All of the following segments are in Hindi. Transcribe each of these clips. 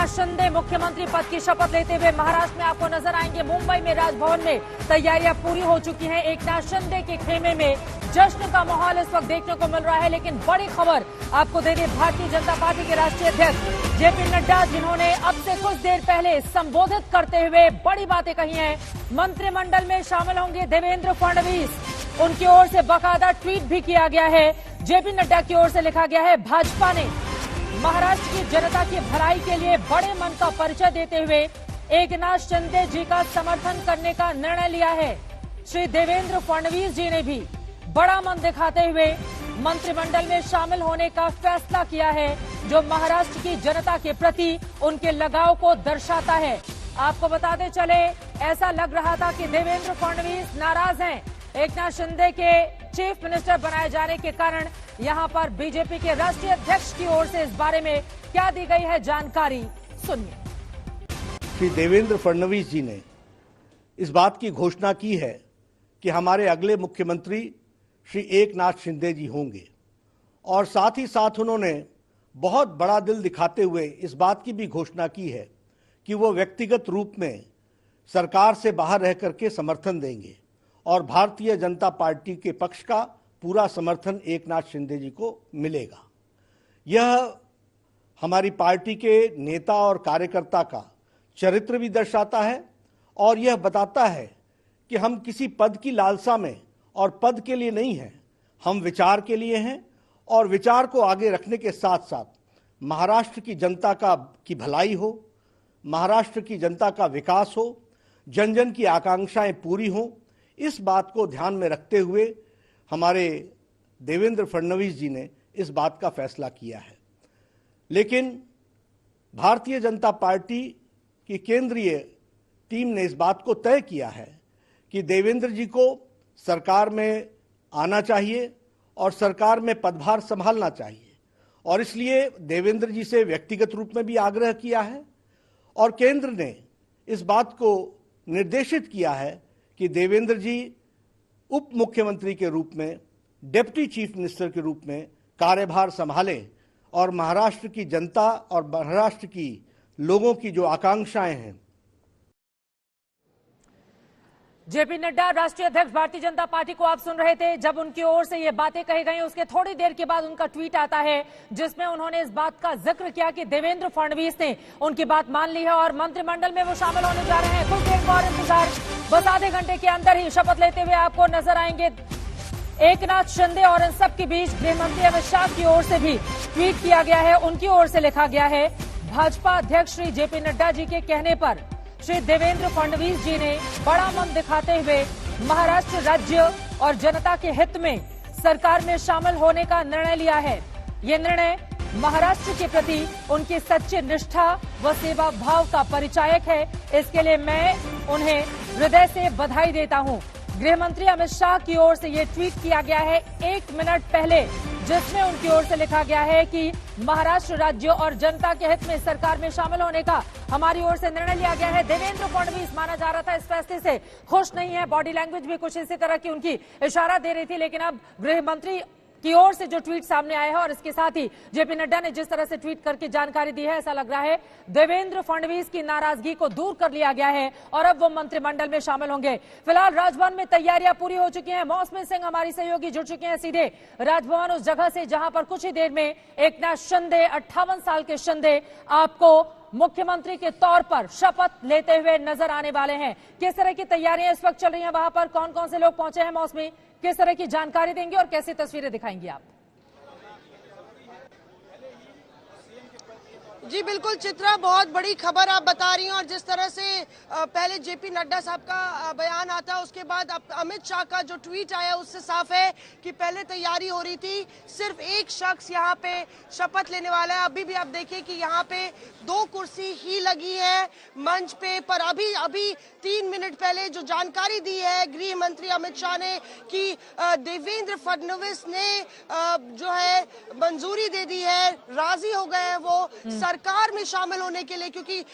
एकनाथ शिंदे मुख्यमंत्री पद की शपथ लेते हुए महाराष्ट्र में आपको नजर आएंगे। मुंबई में राजभवन में तैयारियां पूरी हो चुकी हैं। एकनाथ शिंदे के खेमे में जश्न का माहौल इस वक्त देखने को मिल रहा है। लेकिन बड़ी खबर आपको दे दें, भारतीय जनता पार्टी के राष्ट्रीय अध्यक्ष जेपी नड्डा, जिन्होंने अब से कुछ देर पहले संबोधित करते हुए बड़ी बातें कही हैं। मंत्रिमंडल में शामिल होंगे देवेंद्र फडणवीस, उनकी ओर से बाकायदा ट्वीट भी किया गया है। जेपी नड्डा की ओर से लिखा गया है, भाजपा ने महाराष्ट्र की जनता की भलाई के लिए बड़े मन का परिचय देते हुए एकनाथ शिंदे जी का समर्थन करने का निर्णय लिया है। श्री देवेंद्र फडणवीस जी ने भी बड़ा मन दिखाते हुए मंत्रिमंडल में शामिल होने का फैसला किया है, जो महाराष्ट्र की जनता के प्रति उनके लगाव को दर्शाता है। आपको बताते चले, ऐसा लग रहा था कि देवेंद्र फडणवीस नाराज हैं एकनाथ शिंदे के चीफ मिनिस्टर बनाए जाने के कारण। यहां पर बीजेपी के राष्ट्रीय अध्यक्ष की ओर से इस बारे में क्या दी गई है जानकारी, सुनिए। श्री देवेंद्र फडणवीस जी ने इस बात की घोषणा की है कि हमारे अगले मुख्यमंत्री श्री एकनाथ शिंदे जी होंगे, और साथ ही साथ उन्होंने बहुत बड़ा दिल दिखाते हुए इस बात की भी घोषणा की है कि वो व्यक्तिगत रूप में सरकार से बाहर रह करके समर्थन देंगे और भारतीय जनता पार्टी के पक्ष का पूरा समर्थन एकनाथ शिंदे जी को मिलेगा। यह हमारी पार्टी के नेता और कार्यकर्ता का चरित्र भी दर्शाता है और यह बताता है कि हम किसी पद की लालसा में और पद के लिए नहीं हैं, हम विचार के लिए हैं और विचार को आगे रखने के साथ साथ महाराष्ट्र की जनता की भलाई हो, महाराष्ट्र की जनता का विकास हो, जन जन की आकांक्षाएं पूरी हों, इस बात को ध्यान में रखते हुए हमारे देवेंद्र फडणवीस जी ने इस बात का फैसला किया है। लेकिन भारतीय जनता पार्टी की केंद्रीय टीम ने इस बात को तय किया है कि देवेंद्र जी को सरकार में आना चाहिए और सरकार में पदभार संभालना चाहिए, और इसलिए देवेंद्र जी से व्यक्तिगत रूप में भी आग्रह किया है और केंद्र ने इस बात को निर्देशित किया है कि देवेंद्र जी उप मुख्यमंत्री के रूप में, डिप्टी चीफ मिनिस्टर के रूप में कार्यभार संभालें और महाराष्ट्र की जनता और महाराष्ट्र की लोगों की जो आकांक्षाएं हैं। जेपी नड्डा, राष्ट्रीय अध्यक्ष भारतीय जनता पार्टी को आप सुन रहे थे। जब उनकी ओर से ये बातें कही गई, उसके थोड़ी देर के बाद उनका ट्वीट आता है जिसमें उन्होंने इस बात का जिक्र किया कि देवेंद्र फडणवीस ने उनकी बात मान ली है और मंत्रिमंडल में वो शामिल होने जा रहे हैं। कुछ देर का और इंतजार, बस आधे घंटे के अंदर ही शपथ लेते हुए आपको नजर आएंगे एकनाथ शिंदे। और इन सबके बीच गृह मंत्री अमित शाह की ओर से भी ट्वीट किया गया है। उनकी ओर से लिखा गया है, भाजपा अध्यक्ष श्री जेपी नड्डा जी के कहने पर श्री देवेंद्र फडणवीस जी ने बड़ा मन दिखाते हुए महाराष्ट्र राज्य और जनता के हित में सरकार में शामिल होने का निर्णय लिया है। ये निर्णय महाराष्ट्र के प्रति उनकी सच्ची निष्ठा व सेवा भाव का परिचायक है। इसके लिए मैं उन्हें हृदय से बधाई देता हूं। गृह मंत्री अमित शाह की ओर से ये ट्वीट किया गया है 1 मिनट पहले, जिसमें उनकी ओर से लिखा गया है कि महाराष्ट्र राज्य और जनता के हित में सरकार में शामिल होने का हमारी ओर से निर्णय लिया गया है। देवेंद्र फडणवीस माना जा रहा था इस फैसले से खुश नहीं है, बॉडी लैंग्वेज भी कुछ इसी तरह की उनकी इशारा दे रही थी। लेकिन अब गृह मंत्री की ओर से जो ट्वीट सामने आया है और इसके साथ ही जेपी नड्डा ने जिस तरह से ट्वीट करके जानकारी दी है, ऐसा लग रहा है देवेंद्र फडणवीस की नाराजगी को दूर कर लिया गया है और अब वो मंत्रिमंडल में शामिल होंगे। फिलहाल राजभवन में तैयारियां पूरी हो चुकी हैं। मौसमी सिंह हमारी सहयोगी जुड़ चुके हैं सीधे राजभवन, उस जगह से जहां पर कुछ ही देर में एकनाथ शिंदे, 58 साल के शिंदे, आपको मुख्यमंत्री के तौर पर शपथ लेते हुए नजर आने वाले हैं। किस तरह की तैयारियां इस वक्त चल रही हैं, वहां पर कौन कौन से लोग पहुंचे हैं, मौसमी किस तरह की जानकारी देंगे और कैसी तस्वीरें दिखाएंगे आप? जी बिल्कुल चित्रा, बहुत बड़ी खबर आप बता रही हैं। और जिस तरह से पहले जेपी नड्डा साहब का बयान आता है, उसके बाद अब अमित शाह का जो ट्वीट आया, उससे साफ है कि पहले तैयारी हो रही थी। सिर्फ एक शख्स यहाँ पे शपथ लेने वाला है। अभी भी आप देखिए कि यहाँ पे 2 कुर्सी ही लगी है मंच पे, पर अभी 3 मिनट पहले जो जानकारी दी है गृह मंत्री अमित शाह ने कि देवेंद्र फडणवीस ने जो है मंजूरी दे दी है, राजी हो गए हैं वो सरकार में शामिल होने के लिए। क्योंकि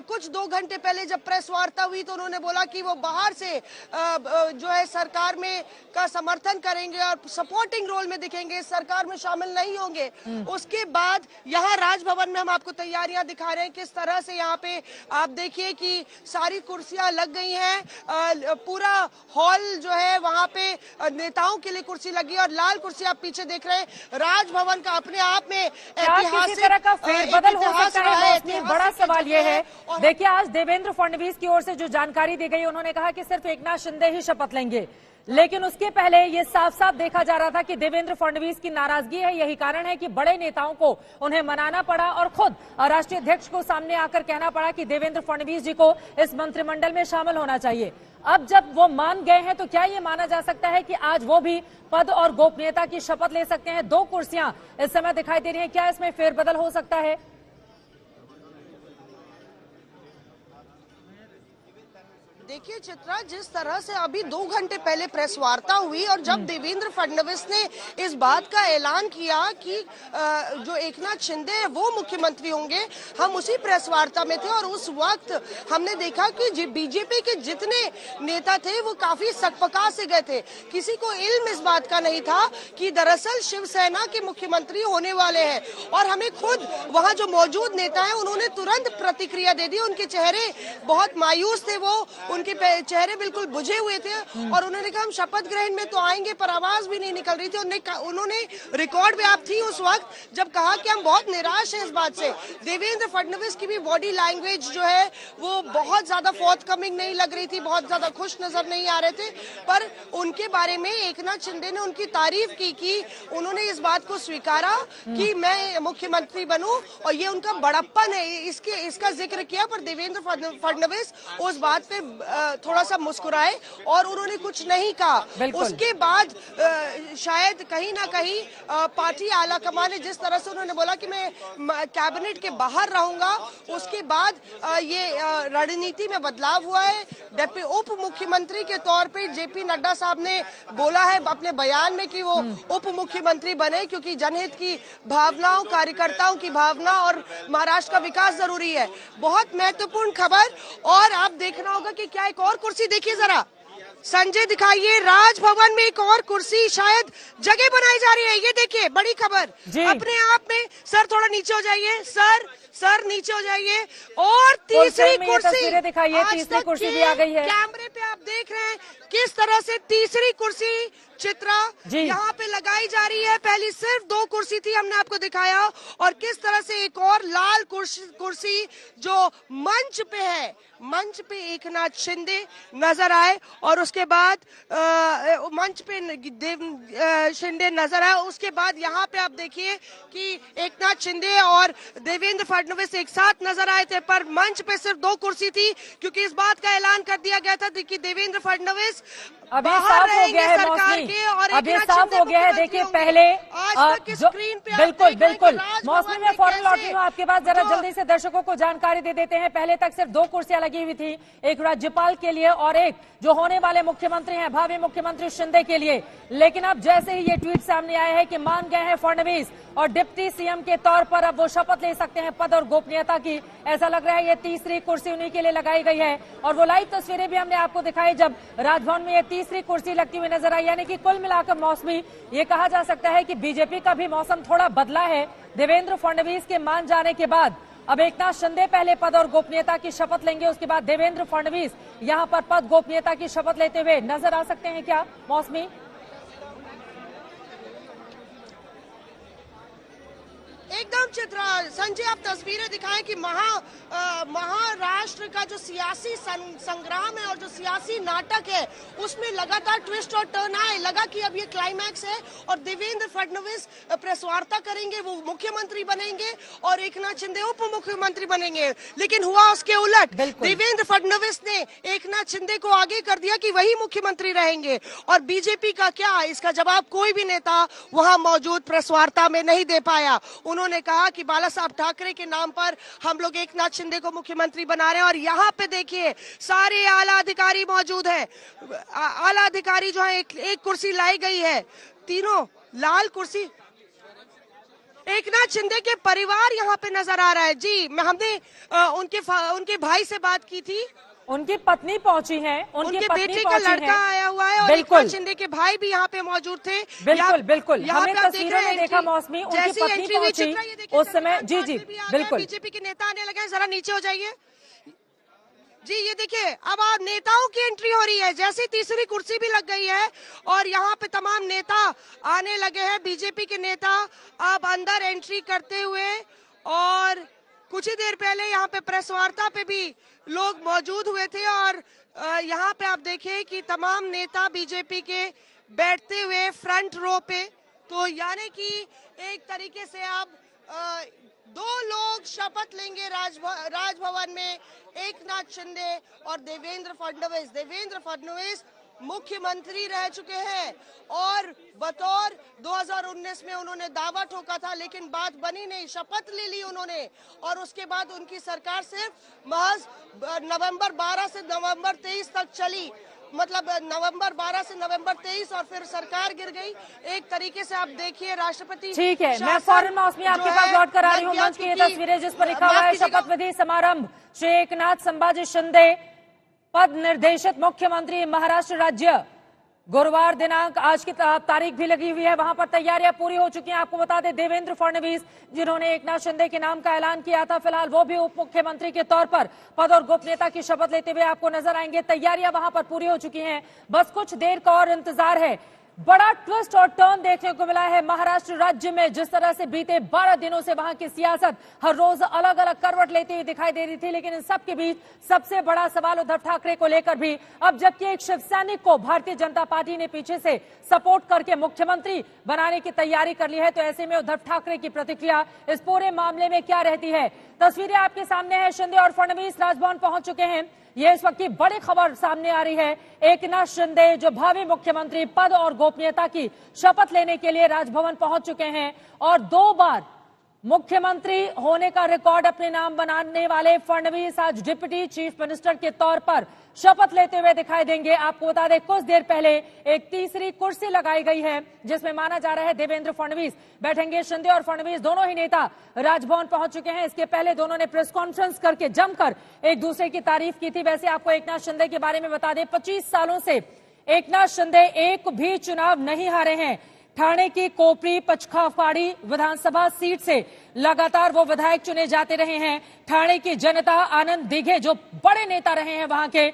कुछ 2 घंटे पहले जब प्रेस वार्ता हुई तो उन्होंने बोला कि वो बाहर से जो है सरकार में का समर्थन करेंगे और सपोर्टिंग रोल में दिखेंगे, सरकार में शामिल नहीं होंगे। उसके बाद यहाँ राजभवन में हम आपको तैयारियां दिखा रहे हैं किस तरह से यहाँ पे आप देखिए कि सारी कुर्सियां लग गई हैं, पूरा हॉल जो है वहां पे नेताओं के लिए कुर्सी लगी और लाल कुर्सी आप पीछे देख रहे हैं। राजभवन का अपने आप में ऐतिहासिक किसी तरह का फेरबदल हो सकता है मौसमी, बड़ा सवाल ये है। देखिए आज देवेंद्र फडणवीस की ओर से जो जानकारी दी गई, उन्होंने कहा कि सिर्फ एकनाथ शिंदे ही शपथ लेंगे, लेकिन उसके पहले ये साफ साफ देखा जा रहा था कि देवेंद्र फडणवीस की नाराजगी है। यही कारण है कि बड़े नेताओं को उन्हें मनाना पड़ा और खुद राष्ट्रीय अध्यक्ष को सामने आकर कहना पड़ा कि देवेंद्र फडणवीस जी को इस मंत्रिमंडल में शामिल होना चाहिए। अब जब वो मान गए हैं तो क्या ये माना जा सकता है कि आज वो भी पद और गोपनीयता की शपथ ले सकते हैं? 2 कुर्सियां इस समय दिखाई दे रही हैं, क्या इसमें फेरबदल हो सकता है? देखिए चित्रा, जिस तरह से अभी 2 घंटे पहले प्रेस वार्ता हुई और जब देवेंद्र फडणवीस ने इस बात का ऐलान किया कि जो एकनाथ शिंदे है वो मुख्यमंत्री होंगे, हम उसी प्रेस वार्ता में थे और उस वक्त हमने देखा कि बीजेपी के जितने नेता थे वो काफी सकपका से गए थे। किसी को इल्म इस बात का नहीं था कि दरअसल शिवसेना के मुख्यमंत्री होने वाले हैं और हमें खुद वहां जो मौजूद नेता है उन्होंने तुरंत प्रतिक्रिया दे दी। उनके चेहरे बहुत मायूस थे, उनके चेहरे बिल्कुल बुझे हुए थे और उन्होंने कहा हम शपथ ग्रहण में तो आएंगे, पर आवाज भी नहीं निकल रही थी। उन्होंने रिकॉर्ड में आप थी उस वक्त जब कहा कि हम बहुत निराश हैं इस बात से। देवेंद्र फडणवीस की भी बॉडी लैंग्वेज जो है वो बहुत ज्यादा फोर्थकमिंग नहीं लग रही थी, बहुत ज्यादा खुश नजर नहीं आ रहे थे। पर उनके बारे में एकनाथ शिंदे ने उनकी तारीफ की कि उन्होंने इस बात को स्वीकारा कि मैं मुख्यमंत्री बनूं और ये उनका बड़प्पन है, इसका जिक्र किया। पर देवेंद्र फडणवीस उस बात पे थोड़ा सा मुस्कुराए और उन्होंने कुछ नहीं कहा। उसके बाद शायद कहीं ना कहीं पार्टी आला कमान ने जिस तरह से उन्होंने बोला कि मैं कैबिनेट के बाहर रहूंगा, उसके बाद ये रणनीति में बदलाव हुआ है। उप मुख्यमंत्री के तौर पे जेपी नड्डा साहब ने बोला है अपने बयान में कि वो उप मुख्यमंत्री बने क्योंकि जनहित की भावनाओं, कार्यकर्ताओं की भावना और महाराष्ट्र का विकास जरूरी है। बहुत महत्वपूर्ण खबर। और आप देखना होगा कि क्या एक और कुर्सी, देखिए जरा संजय दिखाइए, राजभवन में एक और कुर्सी शायद जगह बनाई जा रही है। ये देखिए बड़ी खबर अपने आप में। सर थोड़ा नीचे हो जाइए, सर नीचे हो जाइए। और तीसरी कुर्सी दिखाइए, तीसरी कुर्सी भी आ गई है। कैमरे पे आप देख रहे हैं किस तरह से तीसरी कुर्सी चित्रा यहाँ पे लगाई जा रही है। पहली सिर्फ 2 कुर्सी थी, हमने आपको दिखाया, और किस तरह से एक और लाल कुर्सी जो मंच पे है, मंच पे एकनाथ शिंदे नजर आए और उसके बाद मंच पे शिंदे नजर आए। उसके बाद यहाँ पे आप देखिए कि एकनाथ शिंदे और देवेंद्र फडणवीस एक साथ नजर आए थे, पर मंच पे सिर्फ 2 कुर्सी थी क्योंकि इस बात का ऐलान कर दिया गया था कि देवेंद्र फडणवीस अभी साफ हो गया है मौसमी, अभी साफ हो गया है। देखिए पहले बिल्कुल मौसमी में फौरन लौट रही हूँ आपके पास, जरा जल्दी से दर्शकों को जानकारी दे देते हैं। पहले तक सिर्फ 2 कुर्सियां लगी हुई थी, एक राज्यपाल के लिए और एक जो होने वाले मुख्यमंत्री हैं, भावी मुख्यमंत्री शिंदे के लिए। लेकिन अब जैसे ही ये ट्वीट सामने आया है कि मान गए हैं फडणवीस और डिप्टी सीएम के तौर पर अब वो शपथ ले सकते हैं पद और गोपनीयता की, ऐसा लग रहा है ये तीसरी कुर्सी उन्हीं के लिए लगाई गई है। और वो लाइव तस्वीरें भी हमने आपको दिखाई जब राजभवन में ये तीसरी कुर्सी लगती हुई नजर आई। यानी कि कुल मिलाकर मौसमी ये कहा जा सकता है कि बीजेपी का भी मौसम थोड़ा बदला है। देवेंद्र फडणवीस के मान जाने के बाद अब एकनाथ शिंदे पहले पद और गोपनीयता की शपथ लेंगे, उसके बाद देवेंद्र फडणवीस यहां पर पद गोपनीयता की शपथ लेते हुए नजर आ सकते हैं क्या मौसमी? एकदम चित्रा, संजय आप तस्वीरें दिखाएं कि महाराष्ट्र का जो सियासी संग्राम है और जो सियासी नाटक है उसमें लगातार ट्विस्ट और टर्न आए। लगा कि अब ये क्लाइमैक्स है और देवेंद्र फडणवीस प्रेस वार्ता करेंगे, वो मुख्यमंत्री बनेंगे और एकनाथ शिंदे उप मुख्यमंत्री बनेंगे, लेकिन हुआ उसके उलट। देवेंद्र फडणवीस ने एकनाथ शिंदे को आगे कर दिया कि वही मुख्यमंत्री रहेंगे। और बीजेपी का क्या, इसका जवाब कोई भी नेता वहां मौजूद प्रेस वार्ता में नहीं दे पाया। उन्होंने कहा कि बाला साहब ठाकरे के नाम पर हम लोग एकनाथ शिंदे को मुख्यमंत्री बना रहे हैं। और यहाँ पे देखिए सारे आला अधिकारी मौजूद हैं, आला अधिकारी जो है, एक कुर्सी लाई गई है, तीनों लाल कुर्सी। एकनाथ शिंदे के परिवार यहाँ पे नजर आ रहा है जी। हमने उनके भाई से बात की थी उनकी पत्नी पहुंची हैं, उनकी उनके पत्नी बेटे का पहुंची लड़का हैं। आया हुआ है और बिल्कुल। एकनाथ शिंदे के भाई भी यहाँ पे मौजूद थे। बिल्कुल बिल्कुल, यहाँ हमें पे आप देख तस्वीरों रहे में हैं देखा एंट्री- मौसमी, उनकी जैसी पत्नी एंट्री हुई पहुंची चित्रा, ये देखिए उस समय। जी जी बिल्कुल, बीजेपी के नेता आने लगे हैं, जरा नीचे हो जाइए जी। ये देखिए अब आप नेताओं की एंट्री हो रही है, जैसे तीसरी कुर्सी भी लग गई है और यहाँ पे तमाम नेता आने लगे हैं। बीजेपी के नेता अब अंदर एंट्री करते हुए, और कुछ ही देर पहले यहाँ पे प्रेस वार्ता पे भी लोग मौजूद हुए थे और यहाँ पे आप देखिए कि तमाम नेता बीजेपी के बैठते हुए फ्रंट रो पे। तो यानी कि एक तरीके से अब दो लोग शपथ लेंगे राजभवन में, एकनाथ शिंदे और देवेंद्र फडणवीस। देवेंद्र फडणवीस मुख्यमंत्री रह चुके हैं और बतौर 2019 में उन्होंने दावा ठोका था, लेकिन बात बनी नहीं, शपथ ले ली उन्होंने और उसके बाद उनकी सरकार सिर्फ महज नवंबर 12 से नवंबर 23 तक चली, मतलब नवंबर 12 से नवंबर 23, और फिर सरकार गिर गई। एक तरीके से आप देखिए राष्ट्रपति। ठीक है, मैं फौरन मौसमी आपके पास लौट कर आ रही हूँ। मंच की ये तस्वीरें जिस पर लिखा हुआ है शपथ विधि समारंभ, श्री एकनाथ संभाजी शिंदे पद निर्देशित मुख्यमंत्री महाराष्ट्र राज्य। गुरुवार दिनांक, आज की तारीख भी लगी हुई है, वहां पर तैयारियां पूरी हो चुकी हैं। आपको बता दें देवेंद्र फडणवीस जिन्होंने एकनाथ शिंदे के नाम का ऐलान किया था, फिलहाल वो भी उप मुख्यमंत्री के तौर पर पद और गोपनीयता की शपथ लेते हुए आपको नजर आएंगे। तैयारियां वहां पर पूरी हो चुकी हैं, बस कुछ देर का और इंतजार है। बड़ा ट्विस्ट और टर्न देखने को मिला है महाराष्ट्र राज्य में। जिस तरह से बीते 12 दिनों से वहां की सियासत हर रोज अलग अलग करवट लेती हुई दिखाई दे रही थी, लेकिन इन सब के बीच सबसे बड़ा सवाल उद्धव ठाकरे को लेकर भी। अब जबकि एक शिव सैनिक को भारतीय जनता पार्टी ने पीछे से सपोर्ट करके मुख्यमंत्री बनाने की तैयारी कर ली है, तो ऐसे में उद्धव ठाकरे की प्रतिक्रिया इस पूरे मामले में क्या रहती है? तस्वीरें आपके सामने है, शिंदे और फडणवीस राजभवन पहुंच चुके हैं। ये इस वक्त की बड़ी खबर सामने आ रही है। एकनाथ शिंदे जो भावी मुख्यमंत्री पद और गोपनीयता की शपथ लेने के लिए राजभवन पहुंच चुके हैं और 2 बार मुख्यमंत्री होने का रिकॉर्ड अपने नाम बनाने वाले फडणवीस आज डिप्टी चीफ मिनिस्टर के तौर पर शपथ लेते हुए दिखाई देंगे। आपको बता दें कुछ देर पहले एक तीसरी कुर्सी लगाई गई है जिसमें माना जा रहा है देवेंद्र फडणवीस बैठेंगे। शिंदे और फडणवीस दोनों ही नेता राजभवन पहुंच चुके हैं। इसके पहले दोनों ने प्रेस कॉन्फ्रेंस करके जमकर एक दूसरे की तारीफ की थी। वैसे आपको एकनाथ शिंदे के बारे में बता दें, 25 सालों से एकनाथ शिंदे एक भी चुनाव नहीं हारे हैं। ठाणे की कोपरी पचखाफाड़ी विधानसभा सीट से लगातार वो विधायक चुने जाते रहे हैं। ठाणे की जनता आनंद दिघे जो बड़े नेता रहे हैं वहां के,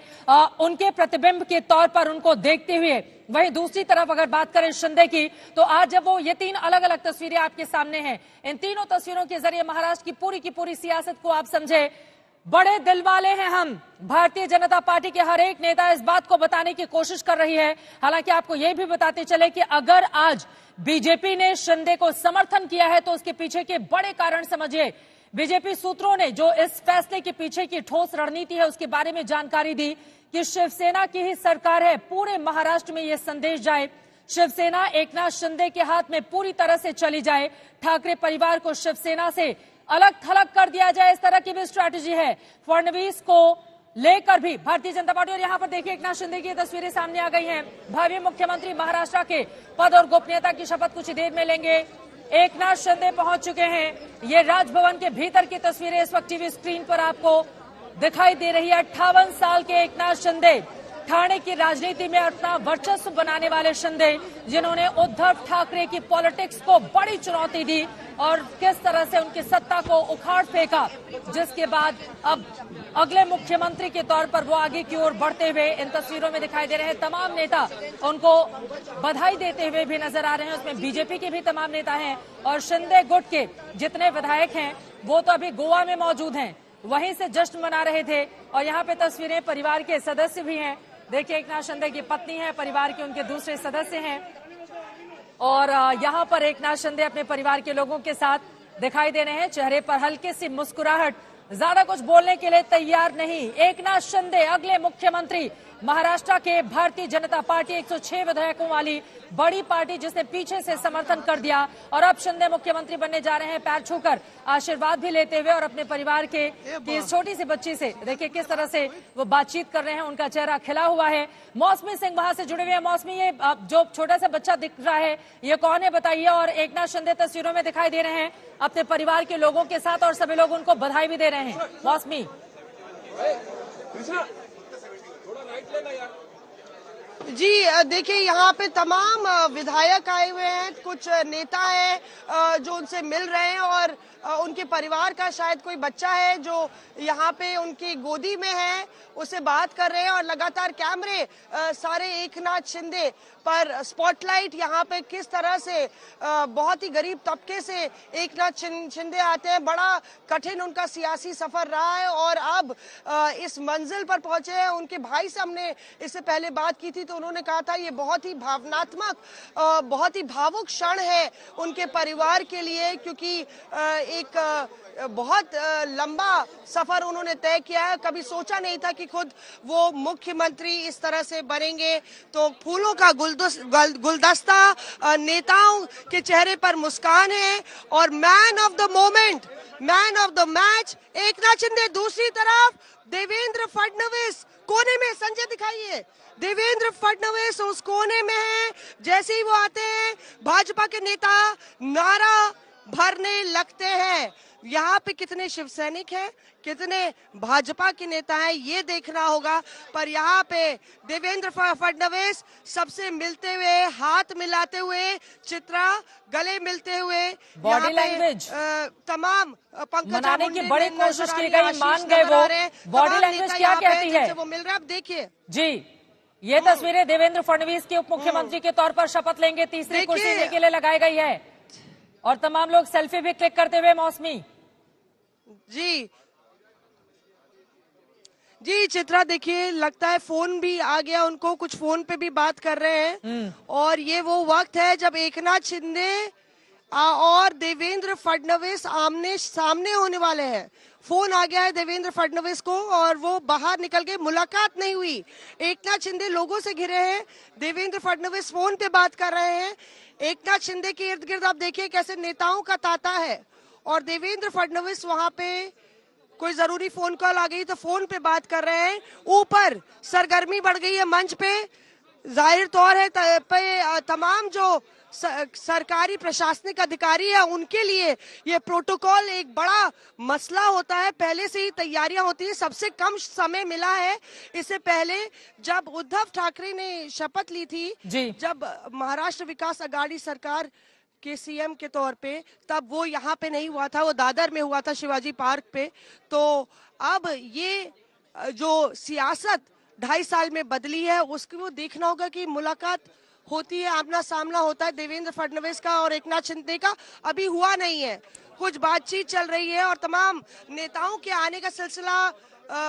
उनके प्रतिबिंब के तौर पर उनको देखते हुए, वहीं दूसरी तरफ अगर बात करें शिंदे की, तो आज जब वो ये 3 अलग अलग तस्वीरें आपके सामने हैं, इन तीनों तस्वीरों के जरिए महाराष्ट्र की पूरी सियासत को आप समझे। बड़े दिल वाले हैं हम। भारतीय जनता पार्टी के हर एक नेता इस बात को बताने की कोशिश कर रही है। हालांकि आपको यह भी बताते चले कि अगर आज बीजेपी ने शिंदे को समर्थन किया है तो उसके पीछे के बड़े कारण समझिए। बीजेपी सूत्रों ने जो इस फैसले के पीछे की ठोस रणनीति है उसके बारे में जानकारी दी कि शिवसेना की ही सरकार है। पूरे महाराष्ट्र में यह संदेश जाए, शिवसेना एकनाथ शिंदे के हाथ में पूरी तरह से चली जाए, ठाकरे परिवार को शिवसेना से अलग थलग कर दिया जाए, इस तरह की भी स्ट्रैटेजी है। फडणवीस को लेकर भी भारतीय जनता पार्टी, और यहाँ पर देखिए एकनाथ शिंदे की तस्वीरें सामने आ गई हैं। भावी मुख्यमंत्री महाराष्ट्र के पद और गोपनीयता की शपथ कुछ देर में लेंगे। एकनाथ शिंदे पहुंच चुके हैं। ये राजभवन के भीतर की तस्वीरें इस वक्त टीवी स्क्रीन पर आपको दिखाई दे रही है। 58 साल के एकनाथ शिंदे, ठाणे की राजनीति में अपना वर्चस्व बनाने वाले शिंदे, जिन्होंने उद्धव ठाकरे की पॉलिटिक्स को बड़ी चुनौती दी और किस तरह से उनकी सत्ता को उखाड़ फेंका, जिसके बाद अब अगले मुख्यमंत्री के तौर पर वो आगे की ओर बढ़ते हुए इन तस्वीरों में दिखाई दे रहे हैं। तमाम नेता उनको बधाई देते हुए भी नजर आ रहे हैं। उसमें बीजेपी के भी तमाम नेता हैं और शिंदे गुट के जितने विधायक हैं वो तो अभी गोवा में मौजूद हैं, वहीं से जश्न मना रहे थे। और यहाँ पे तस्वीरें परिवार के सदस्य भी हैं। देखिए एकनाथ शिंदे की पत्नी है, परिवार के उनके दूसरे सदस्य हैं और यहाँ पर एकनाथ शिंदे अपने परिवार के लोगों के साथ दिखाई दे रहे हैं। चेहरे पर हल्की सी मुस्कुराहट, ज्यादा कुछ बोलने के लिए तैयार नहीं। एकनाथ शिंदे अगले मुख्यमंत्री महाराष्ट्र के भारतीय जनता पार्टी 106 विधायकों वाली बड़ी पार्टी जिसने पीछे से समर्थन कर दिया और अब शिंदे मुख्यमंत्री बनने जा रहे हैं। पैर छूकर आशीर्वाद भी लेते हुए और अपने परिवार के इस छोटी सी बच्ची से देखिए किस तरह से वो बातचीत कर रहे हैं, उनका चेहरा खिला हुआ है। मौसमी सिंह वहां से जुड़े हुए हैं। मौसमी, ये जो छोटा सा बच्चा दिख रहा है ये कौन है बताइए? और एकनाथ शिंदे तस्वीरों में दिखाई दे रहे हैं अपने परिवार के लोगों के साथ और सभी लोग उनको बधाई भी दे रहे हैं। मौसमी, जी देखिए, यहाँ पे तमाम विधायक आए हुए हैं, कुछ नेता हैं जो उनसे मिल रहे हैं और उनके परिवार का शायद कोई बच्चा है जो यहाँ पे उनकी गोदी में है, उससे बात कर रहे हैं और लगातार कैमरे सारे एकनाथ शिंदे पर स्पॉटलाइट यहाँ पे किस तरह से बहुत ही गरीब तबके से एकनाथ शिंदे आते हैं। बड़ा कठिन उनका सियासी सफर रहा है और अब इस मंजिल पर पहुंचे हैं। उनके भाई से हमने इससे पहले बात की थी तो उन्होंने कहा था ये बहुत ही भावनात्मक, बहुत ही भावुक क्षण है उनके परिवार के लिए, क्योंकि एक बहुत लंबा सफर उन्होंने तय किया है। कभी सोचा नहीं था कि खुद वो मुख्यमंत्री इस तरह से बनेंगे। तो फूलों का गुलदस्ता, नेताओं के चेहरे पर मुस्कान है और man of the moment, man of the match Eknath Shinde. दूसरी तरफ देवेंद्र फडणवीस कोने में, संजय दिखाइए, देवेंद्र फडणवीस उस कोने में है। जैसे ही वो आते हैं भाजपा के नेता नारा भरने लगते हैं। यहाँ पे कितने शिव सैनिक हैं, कितने भाजपा के नेता हैं, ये देखना होगा। पर यहाँ पे देवेंद्र फडणवीस सबसे मिलते हुए, हाथ मिलाते हुए, चित्रा गले मिलते हुए, बॉडी लैंग्वेज तमाम पंकज मनाने की बड़ी कोशिश की गई, मान गए वो। बॉडी लैंग्वेज क्या कहती है वो मिल रहा है, आप देखिए जी। ये तस्वीरें देवेंद्र फडणवीस के उप मुख्यमंत्री के तौर पर शपथ लेंगे, तीसरी कुर्सी के लिए लगाई गई है और तमाम लोग सेल्फी भी क्लिक करते हुए। मौसमी जी जी चित्रा देखिए, लगता है फोन भी आ गया उनको, कुछ फोन पे भी बात कर रहे हैं। और ये वो वक्त है जब एकनाथ शिंदे और देवेंद्र फडणवीस आमने सामने होने वाले हैं। फोन आ गया है देवेंद्र फडणवीस को और वो बाहर निकल के, मुलाकात नहीं हुई। एकनाथ शिंदे लोगों से घिरे हैं, देवेंद्र फडणवीस फोन पे बात कर रहे हैं। एकनाथ शिंदे के इर्द गिर्द आप देखिए कैसे नेताओं का तांता है और देवेंद्र फडणवीस वहां पे कोई जरूरी फोन कॉल आ गई तो फोन पे बात कर रहे हैं। ऊपर सरगर्मी बढ़ गई है मंच पे, जाहिर तौर है तमाम जो सरकारी प्रशासनिक अधिकारी है उनके लिए ये प्रोटोकॉल एक बड़ा मसला होता है। पहले से ही तैयारियां होती है, सबसे कम समय मिला है। इससे पहले जब उद्धव ठाकरे ने शपथ ली थी, जब महाराष्ट्र विकास आघाड़ी सरकार के सीएम के तौर पे, तब वो यहाँ पे नहीं हुआ था, वो दादर में हुआ था शिवाजी पार्क पे। तो अब ये जो सियासत 2.5 साल में बदली है उसकी वो देखना होगा कि मुलाकात होती है, आमना सामना होता है देवेंद्र फडणवीस का और एकनाथ शिंदे का। अभी हुआ नहीं है, कुछ बातचीत चल रही है और तमाम नेताओं के आने का सिलसिला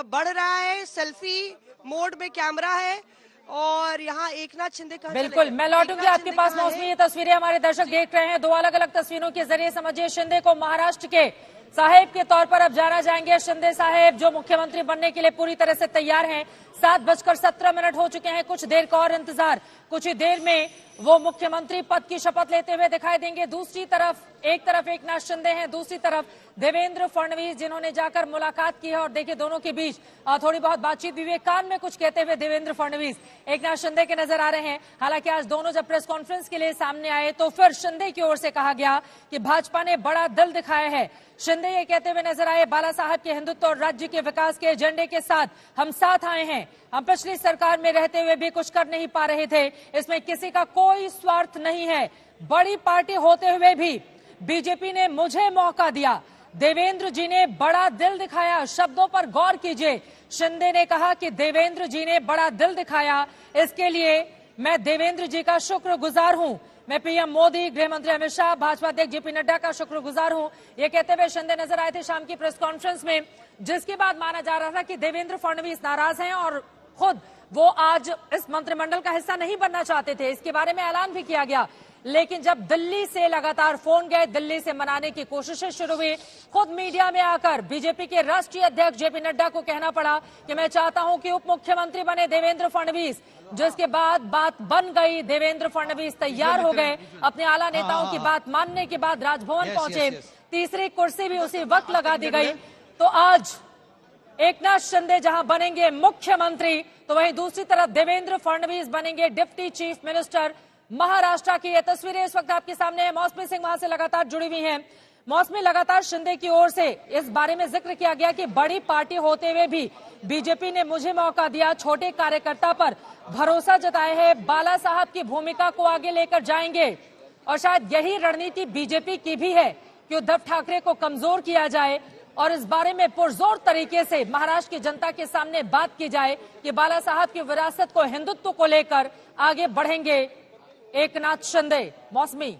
बढ़ रहा है। सेल्फी मोड में कैमरा है और यहाँ एकनाथ शिंदे का, बिल्कुल मैं लौटूंगी आपके पास मौसमी। ये तस्वीरें हमारे दर्शक देख रहे हैं, दो अलग अलग तस्वीरों के जरिए समझिए शिंदे को महाराष्ट्र के साहेब के तौर पर अब जाना जाएंगे। शिंदे साहेब जो मुख्यमंत्री बनने के लिए पूरी तरह से तैयार हैं। 7:17 हो चुके हैं, कुछ देर का और इंतजार। कुछ ही देर में वो मुख्यमंत्री पद की शपथ लेते हुए दिखाई देंगे। दूसरी तरफ, एक तरफ एकनाथ शिंदे हैं, दूसरी तरफ देवेंद्र फडणवीस जिन्होंने जाकर मुलाकात की है और देखिए दोनों के बीच थोड़ी बहुत बातचीत भी हुई। कान में कुछ कहते हुए देवेंद्र फडणवीस एकनाथ शिंदे के नजर आ रहे हैं। हालांकि आज दोनों जब प्रेस कॉन्फ्रेंस के लिए सामने आए तो फिर शिंदे की ओर से कहा गया कि भाजपा ने बड़ा दिल दिखाया है। शिंदे ये कहते हुए नजर आए, बाला साहब के हिंदुत्व और राज्य के विकास के एजेंडे के साथ हम साथ आए हैं। हम पिछली सरकार में रहते हुए भी कुछ कर नहीं पा रहे थे, इसमें किसी का कोई स्वार्थ नहीं है। बड़ी पार्टी होते हुए भी बीजेपी ने मुझे मौका दिया। देवेंद्र जी ने बड़ा दिल दिखाया, शब्दों पर गौर कीजिए। शिंदे ने कहा कि देवेंद्र जी ने बड़ा दिल दिखाया, इसके लिए मैं देवेंद्र जी का शुक्रगुजार हूं। मैं पीएम मोदी, गृह मंत्री अमित शाह, भाजपा अध्यक्ष जेपी नड्डा का शुक्रगुजार हूं। ये कहते हुए शिंदे नजर आए थे शाम की प्रेस कॉन्फ्रेंस में, जिसके बाद माना जा रहा था कि देवेंद्र फडणवीस नाराज हैं और खुद वो आज इस मंत्रिमंडल का हिस्सा नहीं बनना चाहते थे। इसके बारे में ऐलान भी किया गया, लेकिन जब दिल्ली से लगातार फोन गए, दिल्ली से मनाने की कोशिशें शुरू हुई, खुद मीडिया में आकर बीजेपी के राष्ट्रीय अध्यक्ष जेपी नड्डा को कहना पड़ा कि मैं चाहता हूं कि उप मुख्यमंत्री बने देवेंद्र फडणवीस, जिसके बाद बात बन गई। देवेंद्र फडणवीस तैयार हो गए, अपने आला नेताओं की बात मानने के बाद राजभवन पहुंचे। तीसरी कुर्सी भी उसी वक्त लगा दी गई। तो आज एकनाथ शिंदे जहां बनेंगे मुख्यमंत्री, तो वहीं दूसरी तरफ देवेंद्र फडणवीस बनेंगे डिप्टी चीफ मिनिस्टर महाराष्ट्र की। ये तस्वीरें इस वक्त आपके सामने है। मौसमी सिंह वहां से लगातार जुड़ी हुई हैं। मौसमी, लगातार शिंदे की ओर से इस बारे में जिक्र किया गया कि बड़ी पार्टी होते हुए भी बीजेपी ने मुझे मौका दिया, छोटे कार्यकर्ता पर भरोसा जताया है, बाला साहब की भूमिका को आगे लेकर जाएंगे। और शायद यही रणनीति बीजेपी की भी है कि उद्धव ठाकरे को कमजोर किया जाए और इस बारे में पुरजोर तरीके से महाराष्ट्र की जनता के सामने बात की जाए कि बाला साहब की विरासत को, हिंदुत्व को लेकर आगे बढ़ेंगे एकनाथ शिंदे। मौसमी,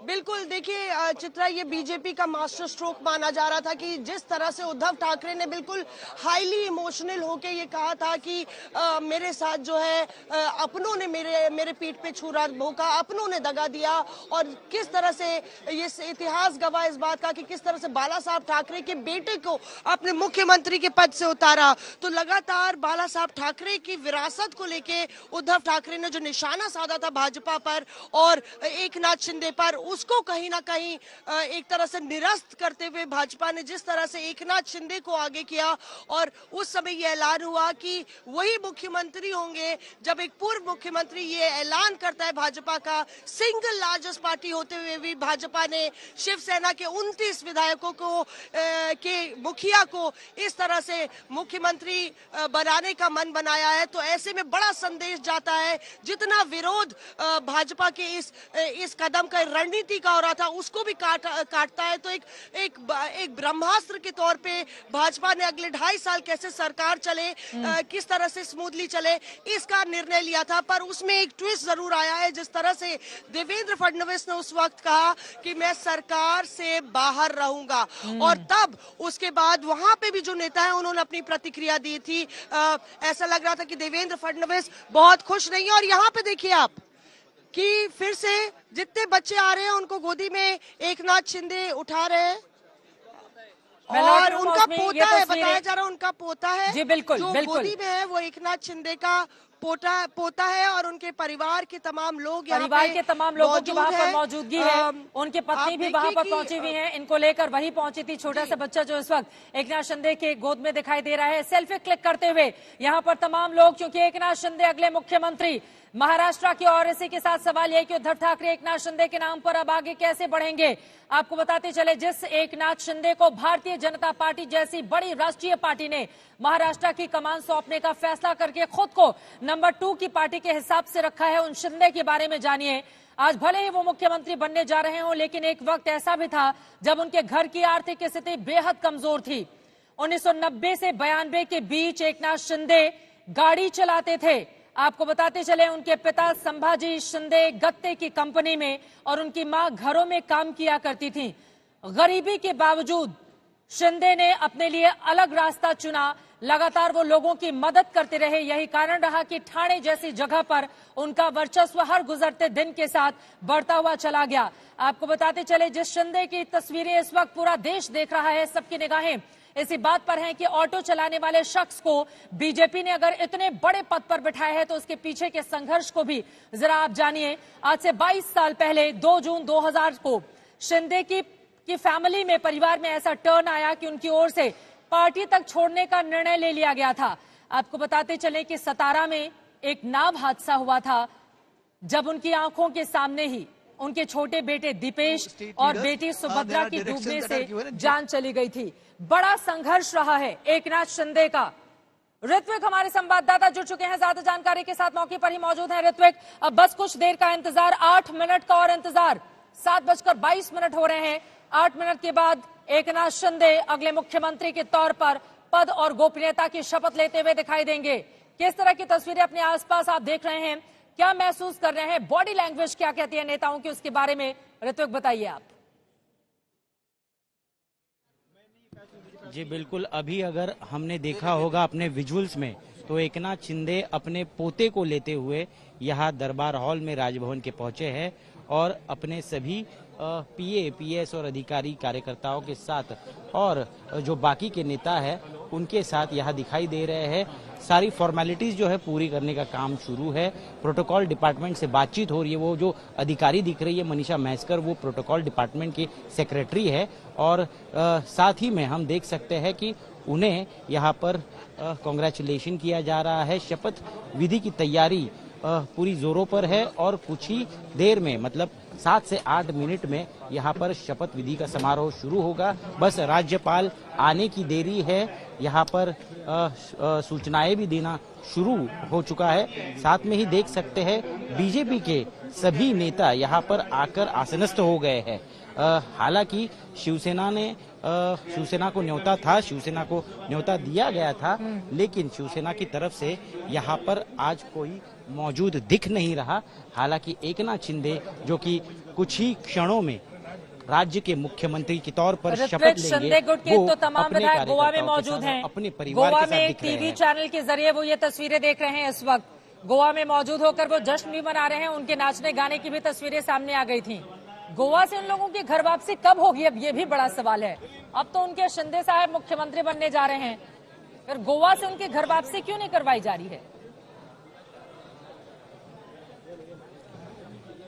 बिल्कुल, देखिए चित्रा, ये बीजेपी का मास्टर स्ट्रोक माना जा रहा था कि जिस तरह से उद्धव ठाकरे ने बिल्कुल हाईली इमोशनल होके ये कहा था कि मेरे साथ जो है अपनों ने मेरे पीठ पे छुरा भोंका, अपनों ने दगा दिया, और किस तरह से ये इतिहास गवाह इस बात का कि किस तरह से बाला साहब ठाकरे के बेटे को अपने मुख्यमंत्री के पद से उतारा। तो लगातार बाला साहब ठाकरे की विरासत को लेके उद्धव ठाकरे ने जो निशाना साधा था भाजपा पर और एकनाथ शिंदे पर, उसको कहीं ना कहीं एक तरह से निरस्त करते हुए भाजपा ने जिस तरह से एकनाथ शिंदे को आगे किया, और उस समय यह ऐलान हुआ कि वही मुख्यमंत्री होंगे। जब एक पूर्व मुख्यमंत्री ये ऐलान करता है भाजपा का, सिंगल लार्जेस्ट पार्टी होते हुए भी भाजपा ने शिवसेना के 29 विधायकों को के मुखिया को इस तरह से मुख्यमंत्री बनाने का मन बनाया है, तो ऐसे में बड़ा संदेश जाता है। जितना विरोध भाजपा के इस कदम का रणनीति का हो रहा था, उसको भी काटता है। तो एक ब्रह्मास्त्र के तौर पे भाजपा ने अगले 2.5 साल कैसे सरकार चले, किस तरह से स्मूथली चले, इसका निर्णय लिया था। पर उसमें एक ट्विस्ट जरूर आया है, जिस तरह से देवेंद्र फडणवीस ने उस वक्त कहा कि मैं सरकार से बाहर रहूंगा, और तब उसके बाद वहां पे भी जो नेता है उन्होंने अपनी प्रतिक्रिया दी थी। ऐसा लग रहा था कि देवेंद्र फडणवीस बहुत खुश नहीं है। और यहाँ पे देखिए आप कि फिर से जितने बच्चे आ रहे हैं उनको गोदी में एकनाथ शिंदे उठा रहे हैं, और उनका पोता है, बताया जा रहा है उनका पोता है जी, बिल्कुल, जो बिल्कुल। गोदी में है वो एकनाथ शिंदे का पोता है, और उनके परिवार के तमाम लोग यहाँ परिवार पे के तमाम लोगों की वहाँ पर है। मौजूदगी है, उनके पत्नी भी वहाँ पर पहुंची हुई हैं, इनको लेकर वही पहुंची थी। छोटा सा बच्चा जो इस वक्त एकनाथ शिंदे के गोद में दिखाई दे रहा है, सेल्फी क्लिक करते हुए यहाँ पर तमाम लोग, क्योंकि एकनाथ शिंदे अगले मुख्यमंत्री महाराष्ट्र की। और इसी के साथ सवाल यह कि उद्धव ठाकरे एकनाथ शिंदे के नाम पर अब आगे कैसे बढ़ेंगे। आपको बताते चले, जिस एकनाथ शिंदे को भारतीय जनता पार्टी जैसी बड़ी राष्ट्रीय पार्टी ने महाराष्ट्र की कमान सौंपने का फैसला करके खुद को नंबर 2 की पार्टी के हिसाब से रखा है, उन शिंदे के बारे में जानिए। आज भले ही वो मुख्यमंत्री बनने जा रहे हों, लेकिन एक वक्त ऐसा भी था जब उनके घर की आर्थिक स्थिति बेहद कमजोर थी। 1990 से 92 के बीच एकनाथ शिंदे गाड़ी चलाते थे। आपको बताते चले, उनके पिता संभाजी शिंदे गत्ते की कंपनी में और उनकी मां घरों में काम किया करती थी। गरीबी के बावजूद शिंदे ने अपने लिए अलग रास्ता चुना, लगातार वो लोगों की मदद करते रहे। यही कारण रहा कि ठाणे जैसी जगह पर उनका वर्चस्व हर गुजरते दिन के साथ बढ़ता हुआ चला गया। आपको बताते चले, जिस शिंदे की तस्वीरें इस वक्त पूरा देश देख रहा है, सबकी निगाहें इसी बात पर है कि ऑटो चलाने वाले शख्स को बीजेपी ने अगर इतने बड़े पद पर बिठाया है, तो उसके पीछे के संघर्ष को भी जरा आप जानिए। आज से 22 साल पहले 2 जून 2000 को शिंदे की फैमिली में, परिवार में ऐसा टर्न आया कि उनकी ओर से पार्टी तक छोड़ने का निर्णय ले लिया गया था। आपको बताते चले कि सतारा में एक नाव हादसा हुआ था, जब उनकी आंखों के सामने ही उनके छोटे बेटे दीपेश और बेटी सुभद्रा की डूबने से जान चली गई थी। बड़ा संघर्ष रहा है एकनाथ शिंदे का। ऋत्विक हमारे संवाददाता जुड़ चुके हैं, ज्यादा जानकारी के साथ मौके पर ही मौजूद हैं। ऋत्विक, अब बस कुछ देर का इंतजार, 8 मिनट का और इंतजार। 7:22 हो रहे हैं। 8 मिनट के बाद एकनाथ शिंदे अगले मुख्यमंत्री के तौर पर पद और गोपनीयता की शपथ लेते हुए दिखाई देंगे। किस तरह की तस्वीरें अपने आसपास आप देख रहे हैं, क्या महसूस कर रहे हैं, बॉडी लैंग्वेज क्या कहती है नेताओं की, उसके बारे में ऋत्विक बताइए आप। जी बिल्कुल, अभी अगर हमने देखा होगा अपने विजुअल्स में, तो एकनाथ शिंदे अपने पोते को लेते हुए यहाँ दरबार हॉल में राजभवन के पहुंचे हैं और अपने सभी पीएस और अधिकारी कार्यकर्ताओं के साथ और जो बाकी के नेता है उनके साथ यहाँ दिखाई दे रहे हैं। सारी फॉर्मेलिटीज जो है पूरी करने का काम शुरू है। प्रोटोकॉल डिपार्टमेंट से बातचीत हो रही है। वो जो अधिकारी दिख रही है मनीषा महस्कर, वो प्रोटोकॉल डिपार्टमेंट की सेक्रेटरी है और साथ ही में हम देख सकते हैं कि उन्हें यहाँ पर कॉन्ग्रेचुलेशन किया जा रहा है। शपथ विधि की तैयारी पूरी जोरों पर है और कुछ ही देर में मतलब 7 से 8 मिनट में यहाँ पर शपथ विधि का समारोह शुरू होगा। बस राज्यपाल आने की देरी है। यहाँ पर सूचनाएं भी देना शुरू हो चुका है। साथ में ही देख सकते हैं बीजेपी के सभी नेता यहाँ पर आकर आसनस्थ हो गए हैं। हालांकि शिवसेना को न्योता था, शिवसेना को न्योता दिया गया था, लेकिन शिवसेना की तरफ से यहाँ पर आज कोई मौजूद दिख नहीं रहा। हालांकि एकनाथ शिंदे जो कि कुछ ही क्षणों में राज्य के मुख्यमंत्री के तौर पर शपथ लेंगे, वो तो तमाम विधायक गोवा में मौजूद हैं। अपने परिवार गोवा के साथ में दिख रहे टीवी हैं। चैनल के जरिए वो ये तस्वीरें देख रहे हैं। इस वक्त गोवा में मौजूद होकर वो जश्न भी मना रहे हैं। उनके नाचने गाने की भी तस्वीरें सामने आ गई थी। गोवा से उन लोगों की घर वापसी कब होगी, अब ये भी बड़ा सवाल है। अब तो उनके शिंदे साहब मुख्यमंत्री बनने जा रहे हैं, फिर गोवा से उनकी घर वापसी क्यों नहीं करवाई जा रही है?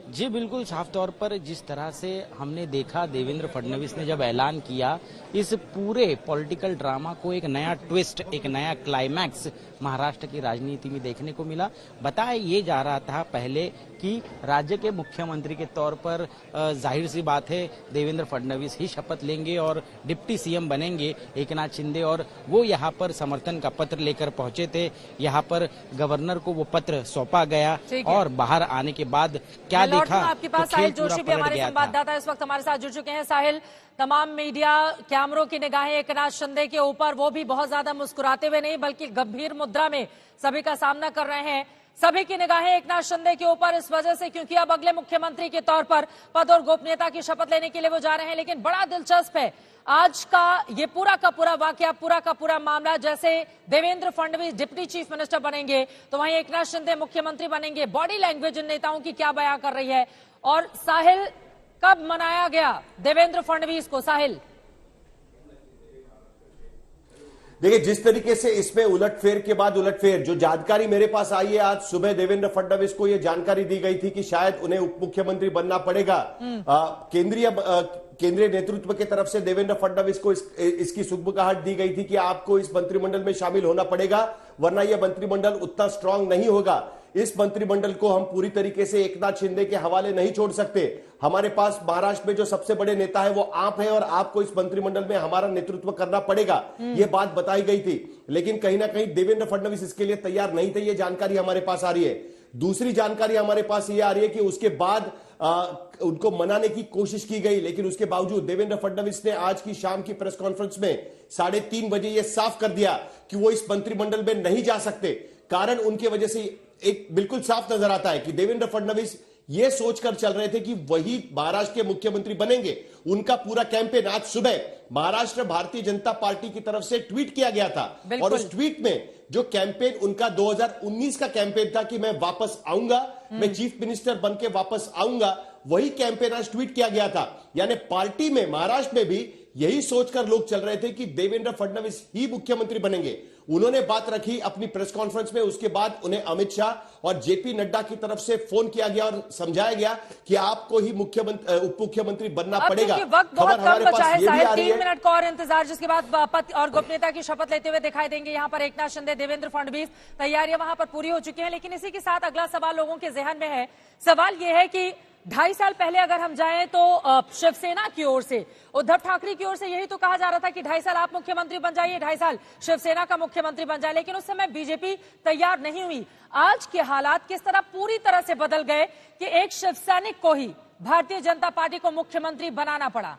जी बिल्कुल, साफ तौर पर जिस तरह से हमने देखा देवेंद्र फडणवीस ने जब ऐलान किया, इस पूरे पॉलिटिकल ड्रामा को एक नया ट्विस्ट, एक नया क्लाइमैक्स महाराष्ट्र की राजनीति में देखने को मिला। बताया ये जा रहा था पहले कि राज्य के मुख्यमंत्री के तौर पर जाहिर सी बात है देवेंद्र फडणवीस ही शपथ लेंगे और डिप्टी सीएम बनेंगे एकनाथ शिंदे, और वो यहाँ पर समर्थन का पत्र लेकर पहुंचे थे। यहाँ पर गवर्नर को वो पत्र सौंपा गया और बाहर आने के बाद क्या देखा आपके पास तो साहिल खेल पूरा जोशी भी पलट हमारे गया था। संवाददाता इस वक्त हमारे साथ जुड़ चुके हैं। साहिल, तमाम मीडिया कैमरों की निगाहें एकनाथ शिंदे के ऊपर, वो भी बहुत ज्यादा मुस्कुराते हुए नहीं बल्कि गंभीर मुद्रा में सभी का सामना कर रहे हैं। सभी की निगाहें एकनाथ शिंदे के ऊपर इस वजह से क्योंकि अब अगले मुख्यमंत्री के तौर पर पद और गोपनीयता की शपथ लेने के लिए वो जा रहे हैं। लेकिन बड़ा दिलचस्प है आज का ये पूरा का पूरा वाकया, पूरा का पूरा मामला। जैसे Devendra Fadnavis deputy chief minister बनेंगे तो वहीं एकनाथ शिंदे मुख्यमंत्री बनेंगे। बॉडी लैंग्वेज इन नेताओं की क्या बयां कर रही है? और साहिल, कब मनाया गया देवेंद्र फडणवीस को? साहिल, देखिए, जिस तरीके से इसमें उलटफेर के बाद उलटफेर, जो जानकारी मेरे पास आई है आज सुबह, देवेंद्र फडणवीस को यह जानकारी दी गई थी कि शायद उन्हें उप मुख्यमंत्री बनना पड़ेगा। केंद्रीय नेतृत्व की तरफ से देवेंद्र फडणवीस को इसकी सुगबुगाहट दी गई थी कि आपको इस मंत्रिमंडल में शामिल होना पड़ेगा, वरना यह मंत्रिमंडल उतना स्ट्रांग नहीं होगा। इस मंत्रिमंडल को हम पूरी तरीके से एकनाथ शिंदे के हवाले नहीं छोड़ सकते। हमारे पास महाराष्ट्र में जो सबसे बड़े नेता है वो आप हैं और आपको इस मंत्रिमंडल में हमारा नेतृत्व करना पड़ेगा, ये बात बताई गई थी। लेकिन कहीं ना कहीं देवेंद्र फडणवीस इसके लिए तैयार नहीं थे, ये जानकारी हमारे पास आ रही है। दूसरी जानकारी हमारे पास ये आ रही है कि उसके बाद उनको मनाने की कोशिश की गई, लेकिन उसके बावजूद देवेंद्र फडणवीस ने आज की शाम की प्रेस कॉन्फ्रेंस में 3:30 बजे यह साफ कर दिया कि वो इस मंत्रिमंडल में नहीं जा सकते। कारण उनके वजह से एक बिल्कुल साफ नजर आता है कि देवेंद्र फडणवीस ये सोचकर चल रहे थे कि वही महाराष्ट्र के मुख्यमंत्री बनेंगे। उनका पूरा कैंपेन आज सुबह महाराष्ट्र भारतीय जनता पार्टी की तरफ से ट्वीट किया गया था, और उस ट्वीट में जो कैंपेन उनका 2019 का कैंपेन था कि मैं वापस आऊंगा, मैं चीफ मिनिस्टर बनके वापस आऊंगा, वही कैंपेन आज ट्वीट किया गया था। यानी पार्टी में महाराष्ट्र में भी यही सोचकर लोग चल रहे थे कि देवेंद्र फडणवीस ही मुख्यमंत्री बनेंगे। उन्होंने बात रखी अपनी प्रेस कॉन्फ्रेंस में, उसके बाद उन्हें अमित शाह और जेपी नड्डा की तरफ से फोन किया गया और समझाया गया कि आपको ही उप मुख्यमंत्री बनना पड़ेगा। वक्त बहुत कम बचा है साहिल, 3 मिनट का और इंतजार, जिसके बाद पद और गोपनीयता की शपथ लेते हुए दिखाई देंगे यहाँ पर एकनाथ शिंदे, देवेंद्र फडणवीस। तैयारियां वहां पर पूरी हो चुकी हैं। लेकिन इसी के साथ अगला सवाल लोगों के जहन में है। सवाल यह है कि 2.5 साल पहले अगर हम जाएं तो शिवसेना की ओर से, उद्धव ठाकरे की ओर से यही तो कहा जा रहा था कि 2.5 साल आप मुख्यमंत्री बन जाइए, 2.5 साल शिवसेना का मुख्यमंत्री बन जाए। लेकिन उस समय बीजेपी तैयार नहीं हुई। आज के हालात किस तरह पूरी तरह से बदल गए कि एक शिव सैनिक को ही भारतीय जनता पार्टी को मुख्यमंत्री बनाना पड़ा।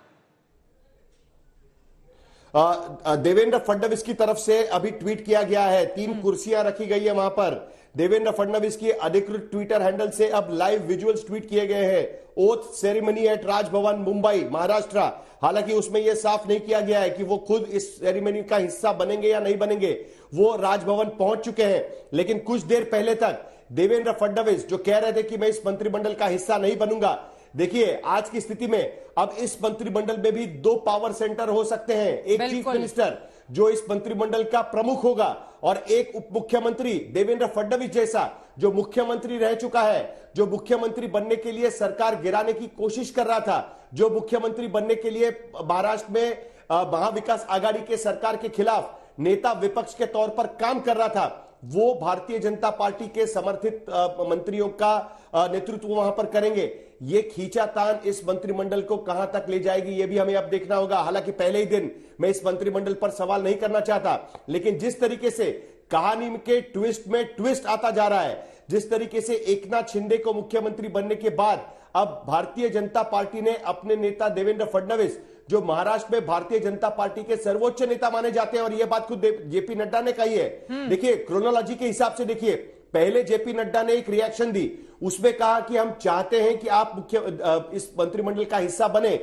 देवेंद्र फडणवीस की तरफ से अभी ट्वीट किया गया है, 3 कुर्सियां रखी गई है वहां पर। देवेंद्र फडणवीस की अधिकृत ट्विटर हैंडल से अब लाइव विजुअल्स ट्वीट किए गए हैं। Oath ceremony eight Raj Bhavan Mumbai Maharashtra. हालांकि उसमें यह साफ नहीं किया गया है कि वो खुद इस सेरेमनी का हिस्सा बनेंगे या नहीं बनेंगे। वो राजभवन पहुंच चुके हैं, लेकिन कुछ देर पहले तक देवेंद्र फडणवीस जो कह रहे थे कि मैं इस मंत्रिमंडल का हिस्सा नहीं बनूंगा, देखिए आज की स्थिति में अब इस मंत्रिमंडल में भी 2 पावर सेंटर हो सकते हैं। एक चीफ मिनिस्टर जो इस मंत्रिमंडल का प्रमुख होगा, और एक उप मुख्यमंत्री देवेंद्र फडणवीस जैसा जो मुख्यमंत्री रह चुका है, जो मुख्यमंत्री बनने के लिए सरकार गिराने की कोशिश कर रहा था, जो मुख्यमंत्री बनने के लिए महाराष्ट्र में महाविकास आघाड़ी के सरकार के खिलाफ नेता विपक्ष के तौर पर काम कर रहा था, वो भारतीय जनता पार्टी के समर्थित मंत्रियों का नेतृत्व वहां पर करेंगे। ये खींचातान इस मंत्रिमंडल को कहां तक ले जाएगी, ये भी हमें अब देखना होगा। हालांकि पहले ही दिन मैं इस मंत्रिमंडल पर सवाल नहीं करना चाहता, लेकिन जिस तरीके से कहानी के ट्विस्ट में ट्विस्ट आता जा रहा है, जिस तरीके से एकनाथ शिंदे को मुख्यमंत्री बनने के बाद अब भारतीय जनता पार्टी ने अपने नेता देवेंद्र फडणवीस, जो महाराष्ट्र में भारतीय जनता पार्टी के सर्वोच्च नेता माने जाते हैं, और यह बात खुद जेपी नड्डा ने कही है। देखिए, क्रोनोलॉजी के हिसाब से देखिए, पहले जेपी नड्डा ने एक रिएक्शन दी, उसमें कहा कि हम चाहते हैं कि आप इस मंत्रिमंडल का हिस्सा बने।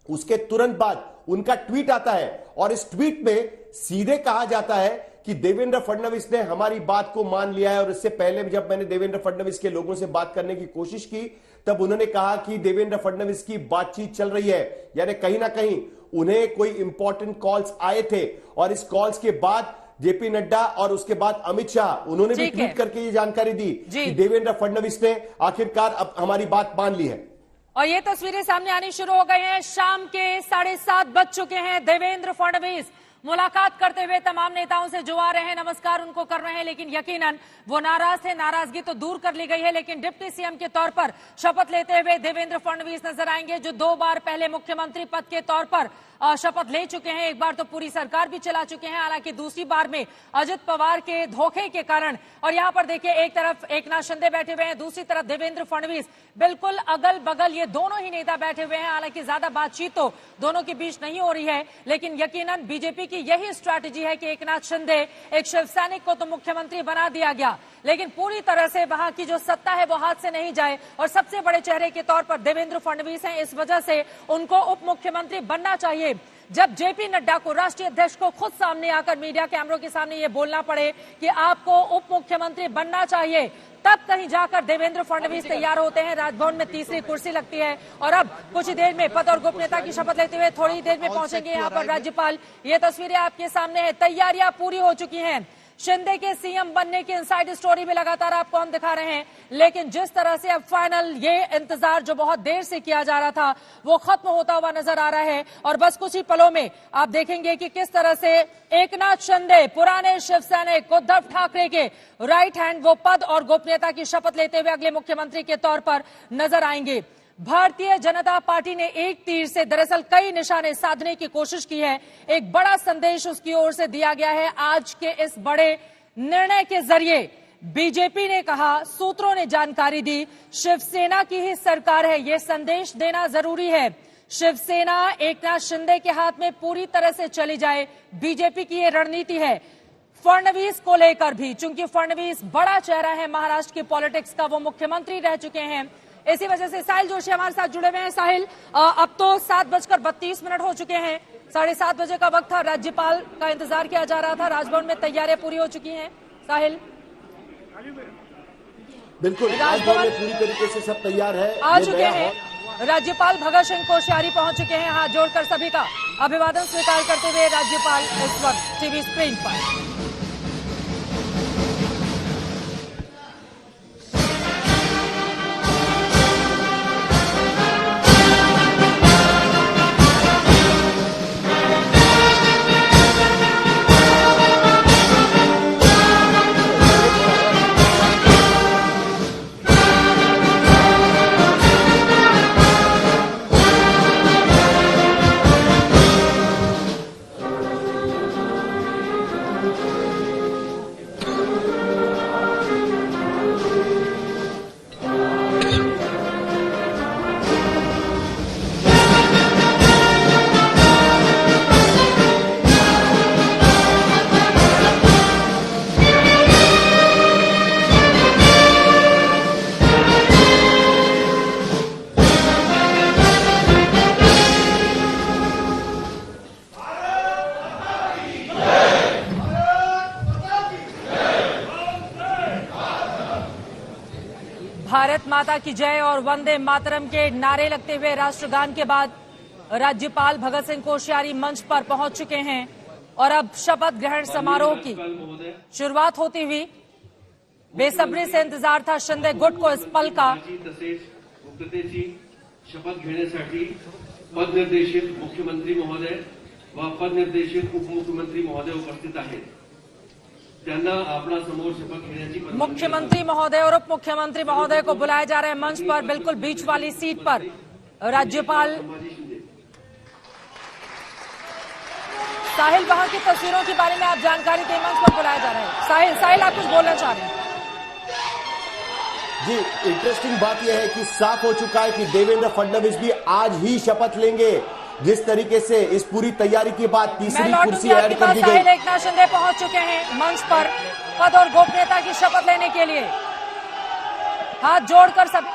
उसके तुरंत बाद उनका ट्वीट आता है और इस ट्वीट में सीधे कहा जाता है कि देवेंद्र फडणवीस ने हमारी बात को मान लिया है। और इससे पहले जब मैंने देवेंद्र फडणवीस के लोगों से बात करने की कोशिश की, तब उन्होंने कहा कि देवेंद्र फडणवीस की बातचीत चल रही है, यानी कहीं ना कहीं उन्हें कोई इंपॉर्टेंट कॉल्स आए थे। और इस कॉल्स के बाद जेपी नड्डा और उसके बाद अमित शाह, उन्होंने भी ट्वीट करके ये जानकारी दी कि देवेंद्र फडणवीस ने आखिरकार अब हमारी बात मान ली है। और ये तस्वीरें सामने आनी शुरू हो गई हैं। शाम के 7:30 बज चुके हैं। देवेंद्र फडणवीस मुलाकात करते हुए तमाम नेताओं से जो आ रहे हैं, नमस्कार उनको कर रहे हैं, लेकिन यकीनन वो नाराज थे। नाराजगी तो दूर कर ली गई है, लेकिन डिप्टी सीएम के तौर पर शपथ लेते हुए देवेंद्र फडणवीस नजर आएंगे, जो 2 बार पहले मुख्यमंत्री पद के तौर पर शपथ ले चुके हैं। एक बार तो पूरी सरकार भी चला चुके हैं, हालांकि दूसरी बार में अजित पवार के धोखे के कारण। और यहां पर देखिए, एक तरफ एकनाथ शिंदे बैठे हुए हैं, दूसरी तरफ देवेंद्र फडणवीस, बिल्कुल अगल बगल ये दोनों ही नेता बैठे हुए हैं। हालांकि ज्यादा बातचीत तो दोनों के बीच नहीं हो रही है, लेकिन यकीनन बीजेपी की यही स्ट्रैटेजी है कि एकनाथ शिंदे, एक शिव सैनिक को तो मुख्यमंत्री बना दिया गया, लेकिन पूरी तरह से वहां की जो सत्ता है वो हाथ से नहीं जाए। और सबसे बड़े चेहरे के तौर पर देवेंद्र फडणवीस हैं, इस वजह से उनको उप मुख्यमंत्री बनना चाहिए। जब जेपी नड्डा को, राष्ट्रीय अध्यक्ष को, खुद सामने आकर मीडिया कैमरों के सामने ये बोलना पड़े कि आपको उप मुख्यमंत्री बनना चाहिए, तब कहीं जाकर देवेंद्र फडणवीस तैयार होते हैं। राजभवन में तीसरी कुर्सी लगती है और अब कुछ ही देर में पद और गोपनीयता की शपथ लेते हुए थोड़ी देर में पहुंचेंगे यहाँ पर राज्यपाल। ये तस्वीरें आपके सामने है, तैयारियां पूरी हो चुकी हैं। शिंदे के सीएम बनने की इनसाइड स्टोरी भी लगातार आपको हम दिखा रहे हैं, लेकिन जिस तरह से अब फाइनल ये इंतजार जो बहुत देर से किया जा रहा था वो खत्म होता हुआ नजर आ रहा है। और बस कुछ ही पलों में आप देखेंगे कि किस तरह से एकनाथ शिंदे, पुराने शिव सैनिक उद्धव ठाकरे के राइट हैंड, वो पद और गोपनीयता की शपथ लेते हुए अगले मुख्यमंत्री के तौर पर नजर आएंगे। भारतीय जनता पार्टी ने एक तीर से दरअसल कई निशाने साधने की कोशिश की है। एक बड़ा संदेश उसकी ओर से दिया गया है। आज के इस बड़े निर्णय के जरिए बीजेपी ने कहा, सूत्रों ने जानकारी दी, शिवसेना की ही सरकार है, यह संदेश देना जरूरी है। शिवसेना एकनाथ शिंदे के हाथ में पूरी तरह से चली जाए, बीजेपी की यह रणनीति है। फडणवीस को लेकर भी, चूंकि फडणवीस बड़ा चेहरा है महाराष्ट्र की पॉलिटिक्स का, वो मुख्यमंत्री रह चुके हैं, इसी वजह से साहिल जोशी हमारे साथ जुड़े हुए हैं। साहिल, अब तो 7:32 हो चुके हैं, 7:30 बजे का वक्त था, राज्यपाल का इंतजार किया जा रहा था, राजभवन में तैयारियां पूरी हो चुकी हैं। साहिल, बिल्कुल राजभवन में पूरी तरीके से सब तैयार है, आ चुके हैं। राज्यपाल भगत सिंह कोश्यारी पहुंच चुके हैं, हाथ जोड़कर सभी का अभिवादन स्वीकार करते हुए राज्यपाल इस वक्त टीवी स्क्रीन पर। भारत माता की जय और वंदे मातरम के नारे लगते हुए राष्ट्रगान के बाद राज्यपाल भगत सिंह कोश्यारी मंच पर पहुंच चुके हैं और अब शपथ ग्रहण समारोह की शुरुआत होती हुई बेसब्री से इंतजार था शिंदे गुट को इस पल का। शपथ घेण्यासाठी पदनिर्देशित मुख्यमंत्री महोदय व पदनिर्देशित उपमुख्यमंत्री महोदय उपस्थित आहेत। त्यांना आपला समोर शपथ घेण्याची परवानगी मुख्यमंत्री महोदय और उप मुख्यमंत्री महोदय को बुलाया जा रहा है मंच पर, बिल्कुल बीच वाली सीट पर। राज्यपाल साहिल, वहां की तस्वीरों के बारे में आप जानकारी दें, मंच पर बुलाया जा रहा है। साहिल आप कुछ बोलना चाह रहे हैं? जी, इंटरेस्टिंग बात यह है कि साफ हो चुका है कि देवेंद्र फडणवीस भी आज ही शपथ लेंगे। जिस तरीके से इस पूरी तैयारी के बाद तीसरी कुर्सी ऐड कर दी गई। साहिल एकनाथ शिंदे पहुंच चुके हैं मंच पर पद और गोपनीयता की शपथ लेने के लिए। हाथ जोड़कर सब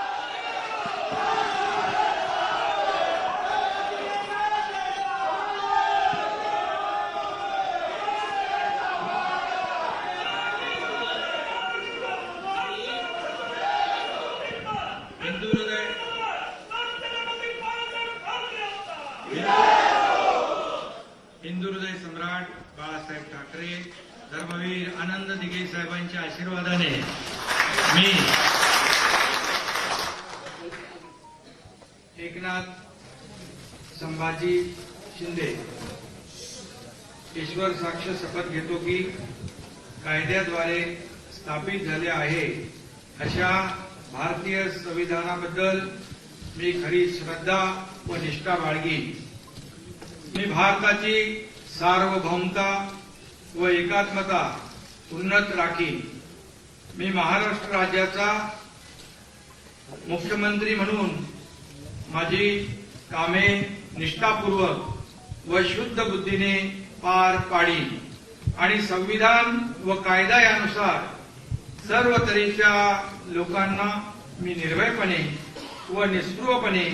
हिंदू हृदय सम्राट बाळासाहेब ठाकरे, धर्मवीर आनंद दिघे साहेबांच्या आशीर्वादाने मी एकनाथ संभाजी शिंदे ईश्वर साक्ष शपथ घेतो की कायद्याद्वारे स्थापित झाले आहे अशा भारतीय संविधानाबद्दल मी खरी श्रद्धा व निष्ठा बाळगीन। मी भारताची सार्वभौमता व एकात्मता उन्नत राखीन। मी महाराष्ट्र राज्याचा मुख्यमंत्री म्हणून माझी कामे निष्ठापूर्वक व शुद्ध बुद्धीने पार पाडीन आणि संविधान व कायदा यानुसार सर्व तऱ्हेच्या लोकांना मी निर्भयपणे व निस्पृहपणे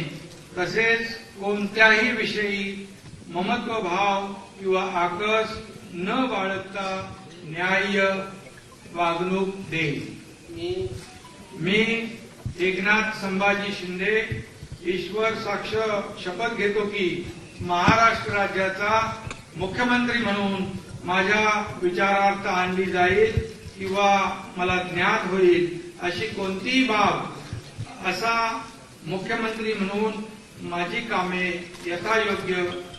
तसेच कोणत्याही विषयी ममत्व भाव किंवा आकस न बाळगता न्याय्य वागणूक देईन। मी एकनाथ संभाजी शिंदे ईश्वर साक्ष शपथ घेतो की महाराष्ट्र राज्याचा मुख्यमंत्री म्हणून माझ्या विचारार्थ आणली जाईल किंवा मला ज्ञात होईल अशी कोणतीही बाब असा मुख्यमंत्री म्हणून माझी कामे यथायोग्य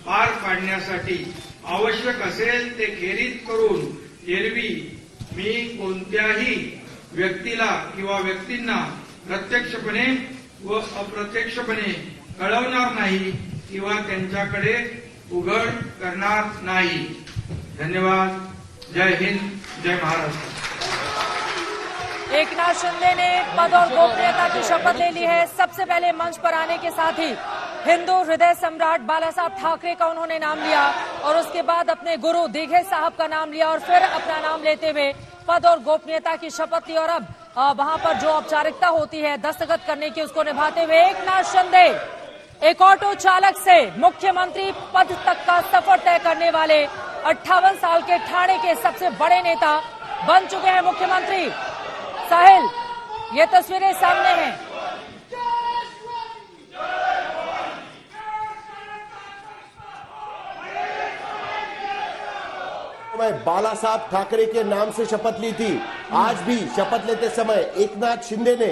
पार पाडण्यासाठी आवश्यक असेल ते खेरीज करून एरवी मी कोणत्याही व्यक्तीला किंवा व्यक्तींना प्रत्यक्षपणे व अप्रत्यक्षपणे कळवणार नाही किंवा त्यांच्याकडे उघड करणार नाही। धन्यवाद। जय हिंद, जय महाराष्ट्र। एकनाथ शिंदे ने पद और गोपनीयता की शपथ ले ली है। सबसे पहले मंच पर आने के साथ ही हिंदू हृदय सम्राट बाला साहब ठाकरे का उन्होंने नाम लिया और उसके बाद अपने गुरु दीघे साहब का नाम लिया और फिर अपना नाम लेते हुए पद और गोपनीयता की शपथ ली। और अब वहां पर जो औपचारिकता होती है दस्तखत करने की, उसको निभाते हुए एकनाथ शिंदे एक ऑटो चालक से मुख्यमंत्री पद तक का सफर तय करने वाले 58 साल के ठाणे के सबसे बड़े नेता बन चुके हैं मुख्यमंत्री। साहिल, ये तस्वीरें सामने हैं। मैं बाला साहब ठाकरे के नाम से शपथ ली थी। आज भी शपथ लेते समय एकनाथ शिंदे ने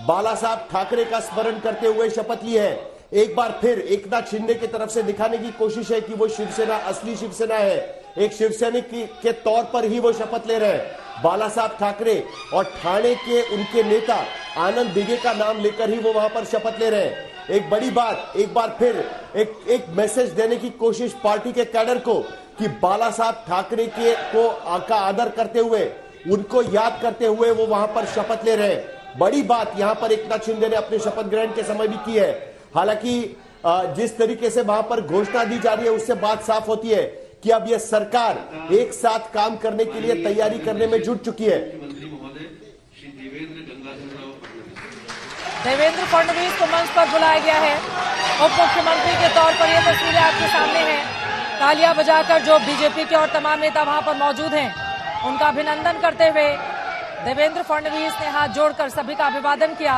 बाला साहब ठाकरे का स्मरण करते हुए शपथ ली है। एक बार फिर एकनाथ शिंदे की तरफ से दिखाने की कोशिश है कि वो शिवसेना असली शिवसेना है। एक शिवसैनिक के तौर पर ही वो शपथ ले रहे हैं। बाला साहब ठाकरे और ठाणे के उनके नेता आनंद दिघे का नाम लेकर ही वो वहां पर शपथ ले रहे हैं। एक बड़ी बात, एक बार फिर एक मैसेज देने की कोशिश पार्टी के कैडर को कि बाला साहब ठाकरे के का आदर करते हुए, उनको याद करते हुए वो वहां पर शपथ ले रहे हैं। बड़ी बात यहां पर एकनाथ शिंदे ने अपने शपथ ग्रहण के समय भी की है। हालांकि जिस तरीके से वहां पर घोषणा दी जा रही है उससे बात साफ होती है कि अब यह सरकार एक साथ काम करने के लिए तैयारी करने में जुट चुकी है। देवेंद्र फडणवीस को मंच पर बुलाया गया है उप मुख्यमंत्री के तौर पर। ये तस्वीरें आपके सामने हैं। तालियां बजाकर जो बीजेपी के और तमाम नेता वहां पर मौजूद हैं उनका अभिनंदन करते हुए देवेंद्र फडणवीस ने हाथ जोड़कर सभी का अभिवादन किया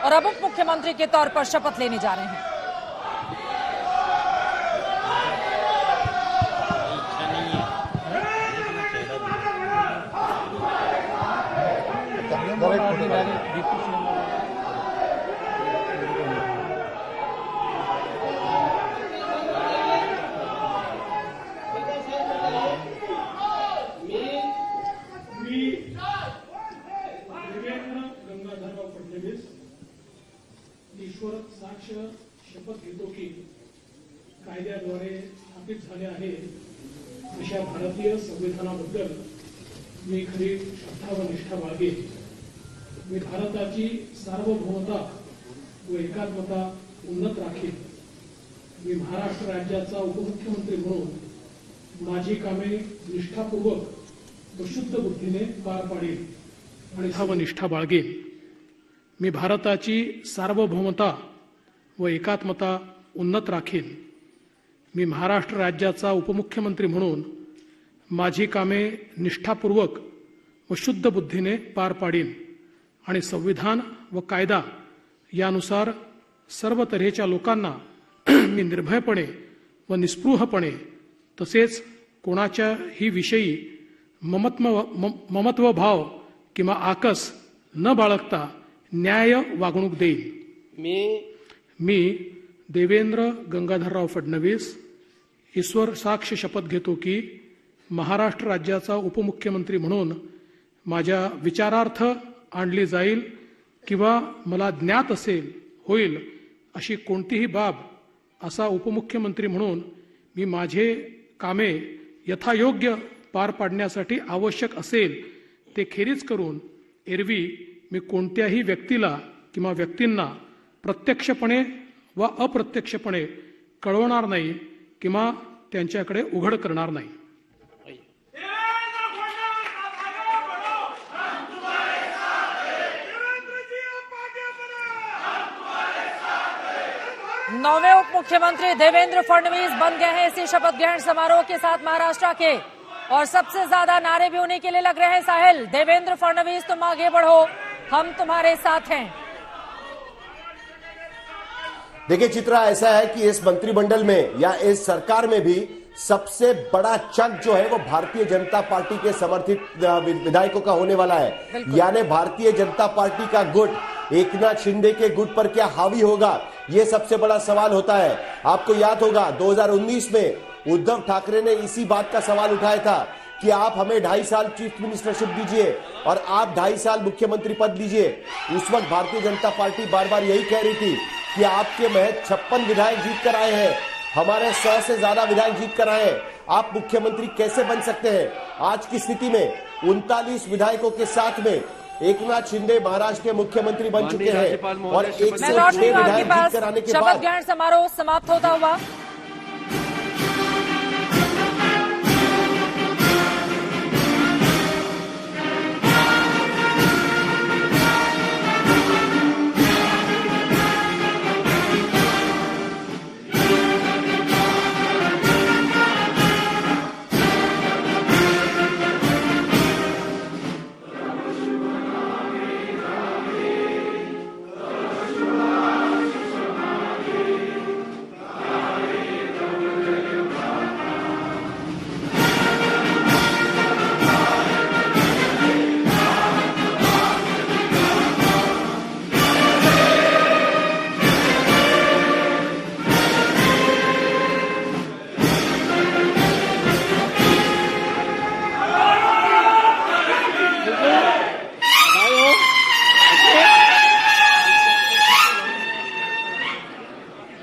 और अब उप मुख्यमंत्री के तौर पर शपथ लेने जा रहे हैं। झाले आहे अशा भारतीय संविधानाबद्दल मी खरी श्रद्धा व निष्ठा बाळगेन. मी भारताची सार्वभौमता व एकात्मता उन्नत राखीन. मी महाराष्ट्र राज्याचा उपमुख्यमंत्री म्हणून माझी कामे निष्ठापूर्वक व शुद्ध बुद्धीने पार पाडेन आणि व निष्ठा बाळगेन. मी भारताची सार्वभौमता व एकात्मता उन्नत राखीन. मी महाराष्ट्र राज्याचा उपमुख्यमंत्री म्हणून माझी कामे निष्ठापूर्वक व शुद्ध बुद्धीने पार पाडीन आणि संविधान व कायदा यानुसार सर्व तऱ्हेच्या लोकांना मी निर्भयपणे व निस्पृहपणे तसेच कोणाच्याही विषयी ममत्व भाव किंवा आकस न बाळगता न्याय वागणूक देईन. मी देवेंद्र गंगाधरराव फडणवीस ईश्वर साक्ष शपथ घेतो की महाराष्ट्र राज्याचा उपमुख्यमंत्री म्हणून माझ्या विचारार्थ आणली जाईल किंवा मला ज्ञात होईल अशी कोणतीही बाब असा उपमुख्यमंत्री म्हणून मी माझे कामे यथायोग्य पार पाडण्यासाठी आवश्यक असेल ते खेरीज करून एरवी मी कोणत्याही व्यक्तीला किंवा व्यक्तींना प्रत्यक्षपणे व अप्रत्यक्षपणे कळवणार नाही किंवा त्यांच्याकडे उघड करणार नाही. नौवे उप मुख्यमंत्री देवेंद्र फडणवीस बन गए हैं इसी शपथ ग्रहण समारोह के साथ महाराष्ट्र के, और सबसे ज्यादा नारे भी उन्हीं के लिए लग रहे हैं. साहिल, देवेंद्र फडणवीस तुम आगे बढ़ो, हम तुम्हारे साथ हैं. देखिए चित्रा, ऐसा है कि इस मंत्रिमंडल में या इस सरकार में भी सबसे बड़ा चंक जो है वो भारतीय जनता पार्टी के समर्थित विधायकों का होने वाला है. यानी भारतीय जनता पार्टी का गुट एकनाथ शिंदे के गुट पर क्या हावी होगा, ये सबसे बड़ा सवाल होता है. आपको याद होगा 2019 में उद्धव ठाकरे ने इसी बात का सवाल उठाया था कि आप हमें 2.5 साल चीफ मिनिस्टरशिप दीजिए और आप 2.5 साल मुख्यमंत्री पद लीजिए. उस वक्त भारतीय जनता पार्टी बार बार यही कह रही थी कि आपके महज 56 विधायक जीत कर आए हैं, हमारे 100 से ज्यादा विधायक जीत कर आए हैं, आप मुख्यमंत्री कैसे बन सकते हैं. आज की स्थिति में 39 विधायकों के साथ में एकनाथ शिंदे महाराष्ट्र के मुख्यमंत्री बन चुके हैं और 106 विधायक जीत कर आने के बाद शपथ ग्रहण समारोह समाप्त होता हुआ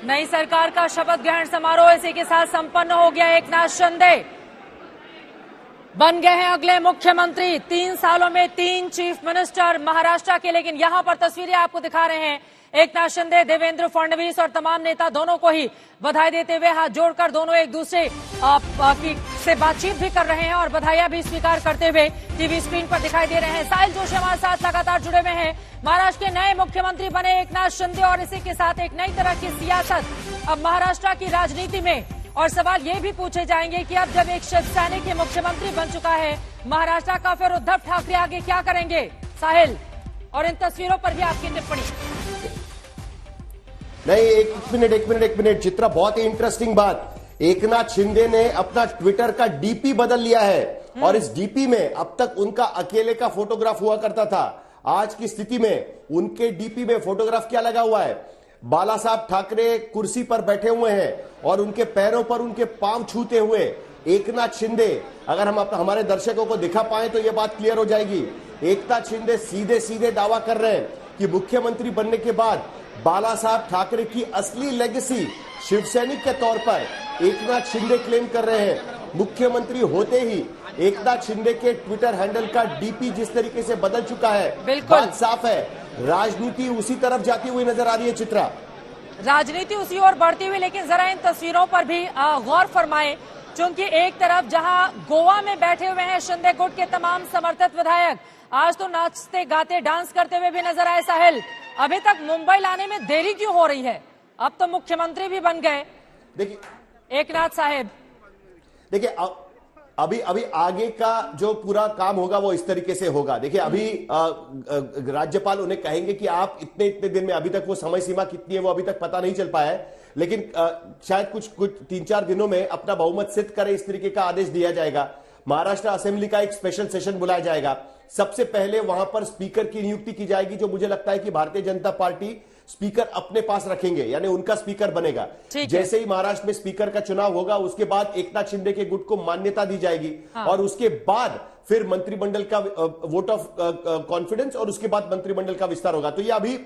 नई सरकार का शपथ ग्रहण समारोह इसी के साथ संपन्न हो गया. एकनाथ शिंदे बन गए हैं अगले मुख्यमंत्री. 3 सालों में 3 चीफ मिनिस्टर महाराष्ट्र के. लेकिन यहां पर तस्वीरें आपको दिखा रहे हैं. एकनाथ शिंदे, देवेंद्र फडणवीस और तमाम नेता दोनों को ही बधाई देते हुए हाथ जोड़कर दोनों एक दूसरे से बातचीत भी कर रहे हैं और बधाइयां भी स्वीकार करते हुए टीवी स्क्रीन पर दिखाई दे रहे हैं. साहिल जोशी हमारे साथ लगातार जुड़े हुए हैं. महाराष्ट्र के नए मुख्यमंत्री बने एकनाथ शिंदे और इसी के साथ एक नई तरह की सियासत अब महाराष्ट्र की राजनीति में. और सवाल ये भी पूछे जाएंगे कि अब जब एक शिवसेना के मुख्यमंत्री बन चुका है महाराष्ट्र का, फिर उद्धव ठाकरे आगे क्या करेंगे. साहिल, और इन तस्वीरों पर भी आपकी टिप्पणी. नहीं, एक मिनट चित्रा, बहुत ही इंटरेस्टिंग बात. एकनाथ शिंदे ने अपना ट्विटर का डीपी बदल लिया है और इस डीपी में अब तक उनका अकेले का फोटोग्राफ हुआ करता था. आज की स्थिति में उनके डीपी में फोटोग्राफ क्या लगा हुआ है, बाला साहब ठाकरे कुर्सी पर बैठे हुए हैं और उनके पैरों पर उनके पांव छूते हुए एकनाथ शिंदे. अगर हम हमारे दर्शकों को दिखा पाए तो यह बात क्लियर हो जाएगी. एकनाथ शिंदे सीधे सीधे दावा कर रहे हैं कि मुख्यमंत्री बनने के बाद बाला साहब ठाकरे की असली लेगेसी शिवसैनिक के तौर पर एकनाथ शिंदे क्लेम कर रहे हैं। मुख्यमंत्री होते ही एकनाथ शिंदे के ट्विटर हैंडल का डीपी जिस तरीके से बदल चुका है, बिल्कुल बात साफ है, राजनीति उसी तरफ जाती हुई नजर आ रही है। चित्रा, राजनीति उसी ओर बढ़ती हुई, लेकिन जरा इन तस्वीरों पर भी गौर फरमाएं, क्योंकि एक तरफ जहां गोवा में बैठे हुए हैं शिंदे गुट के तमाम समर्थित विधायक, आज तो नाचते गाते डांस करते हुए भी नजर आए साहिल। अभी तक मुंबई लाने में देरी क्यों हो रही है? अब तो मुख्यमंत्री भी बन गए देखिए एकनाथ साहब। देखिए अभी आगे का जो पूरा काम होगा वो इस तरीके से होगा। देखिए अभी राज्यपाल उन्हें कहेंगे कि आप इतने दिन में, अभी तक वो समय सीमा कितनी है वो अभी तक पता नहीं चल पाया है, लेकिन शायद कुछ 3-4 दिनों में अपना बहुमत सिद्ध करे इस तरीके का आदेश दिया जाएगा। महाराष्ट्र असेंबली का एक स्पेशल सेशन बुलाया जाएगा। सबसे पहले वहां पर स्पीकर की नियुक्ति की जाएगी, जो मुझे लगता है कि भारतीय जनता पार्टी स्पीकर अपने पास रखेंगे, यानी उनका स्पीकर बनेगा। जैसे ही महाराष्ट्र में स्पीकर का चुनाव होगा उसके बाद एकनाथ शिंदे के गुट को मान्यता दी जाएगी। हाँ। और उसके बाद फिर मंत्रिमंडल का वोट ऑफ कॉन्फिडेंस और उसके बाद मंत्रिमंडल का विस्तार होगा। तो ये अभी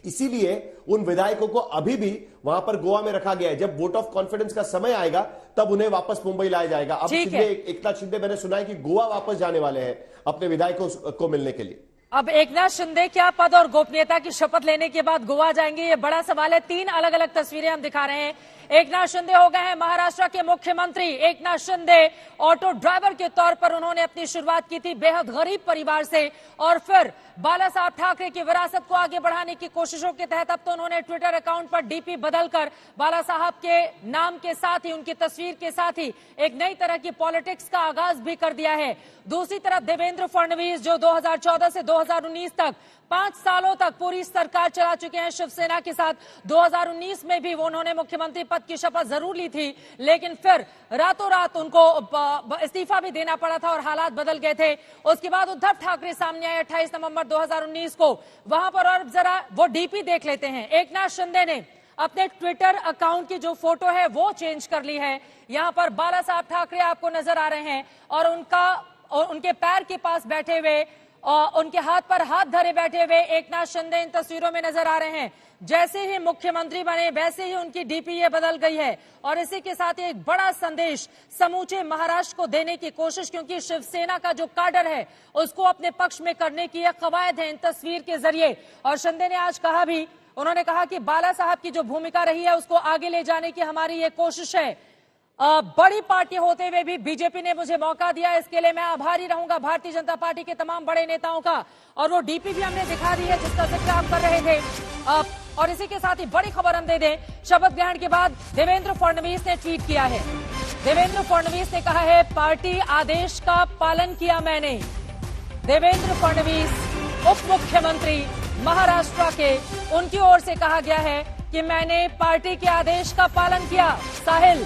इसीलिए उन विधायकों को अभी भी वहां पर गोवा में रखा गया है। जब वोट ऑफ कॉन्फिडेंस का समय आएगा तब उन्हें वापस मुंबई लाया जाएगा। अब एकनाथ शिंदे मैंने सुना है कि गोवा वापस जाने वाले हैं अपने विधायकों को मिलने के लिए। अब एकनाथ शिंदे क्या पद और गोपनीयता की शपथ लेने के बाद गोवा जाएंगे, ये बड़ा सवाल है। 3 अलग अलग तस्वीरें हम दिखा रहे हैं। एकनाथ शिंदे हो गए हैं महाराष्ट्र के मुख्यमंत्री। एकनाथ शिंदे ऑटो ड्राइवर के तौर पर उन्होंने अपनी शुरुआत की थी बेहद गरीब परिवार से, और फिर बाला साहब ठाकरे की विरासत को आगे बढ़ाने की कोशिशों के तहत अब तो उन्होंने ट्विटर अकाउंट पर डीपी बदलकर बाला साहब के नाम के साथ ही, उनकी तस्वीर के साथ ही एक नई तरह की पॉलिटिक्स का आगाज भी कर दिया है। दूसरी तरफ देवेंद्र फडणवीस, जो 2014 से 2019 तक 5 सालों तक पूरी सरकार चला चुके हैं शिवसेना के साथ। 2019 में भी उन्होंने मुख्यमंत्री पद की शपथ जरूर ली थी, लेकिन फिर रातों रात उनको इस्तीफा भी देना पड़ा था और हालात बदल गए थे। उसके बाद उद्धव ठाकरे सामने आए 28 नवंबर 2019 को, वहां पर और जरा वो डीपी देख लेते हैं। एकनाथ शिंदे ने अपने ट्विटर अकाउंट की जो फोटो है वो चेंज कर ली है। यहां पर बाला साहब ठाकरे आपको नजर आ रहे हैं और उनके पैर के पास बैठे हुए और उनके हाथ पर हाथ धरे बैठे हुए एकनाथ शिंदे इन तस्वीरों में नजर आ रहे हैं। जैसे ही मुख्यमंत्री बने वैसे ही उनकी डीपी ये बदल गई है, और इसी के साथ ही एक बड़ा संदेश समूचे महाराष्ट्र को देने की कोशिश, क्योंकि शिवसेना का जो काडर है उसको अपने पक्ष में करने की यह कवायद है इन तस्वीर के जरिए। और शिंदे ने आज कहा भी, उन्होंने कहा कि बाला साहब की जो भूमिका रही है उसको आगे ले जाने की हमारी ये कोशिश है। बड़ी पार्टी होते हुए भी बीजेपी ने मुझे मौका दिया, इसके लिए मैं आभारी रहूंगा भारतीय जनता पार्टी के तमाम बड़े नेताओं का। और वो डीपी भी हमने दिखा दी है जिसका जिक्र आप कर रहे थे। और इसी के साथ ही बड़ी खबर हम दे दें, शपथ ग्रहण के बाद देवेंद्र फडणवीस ने ट्वीट किया है। देवेंद्र फडणवीस ने कहा है, पार्टी आदेश का पालन किया मैंने। देवेंद्र फडणवीस उप मुख्यमंत्री महाराष्ट्र के, उनकी ओर से कहा गया है कि मैंने पार्टी के आदेश का पालन किया। साहिल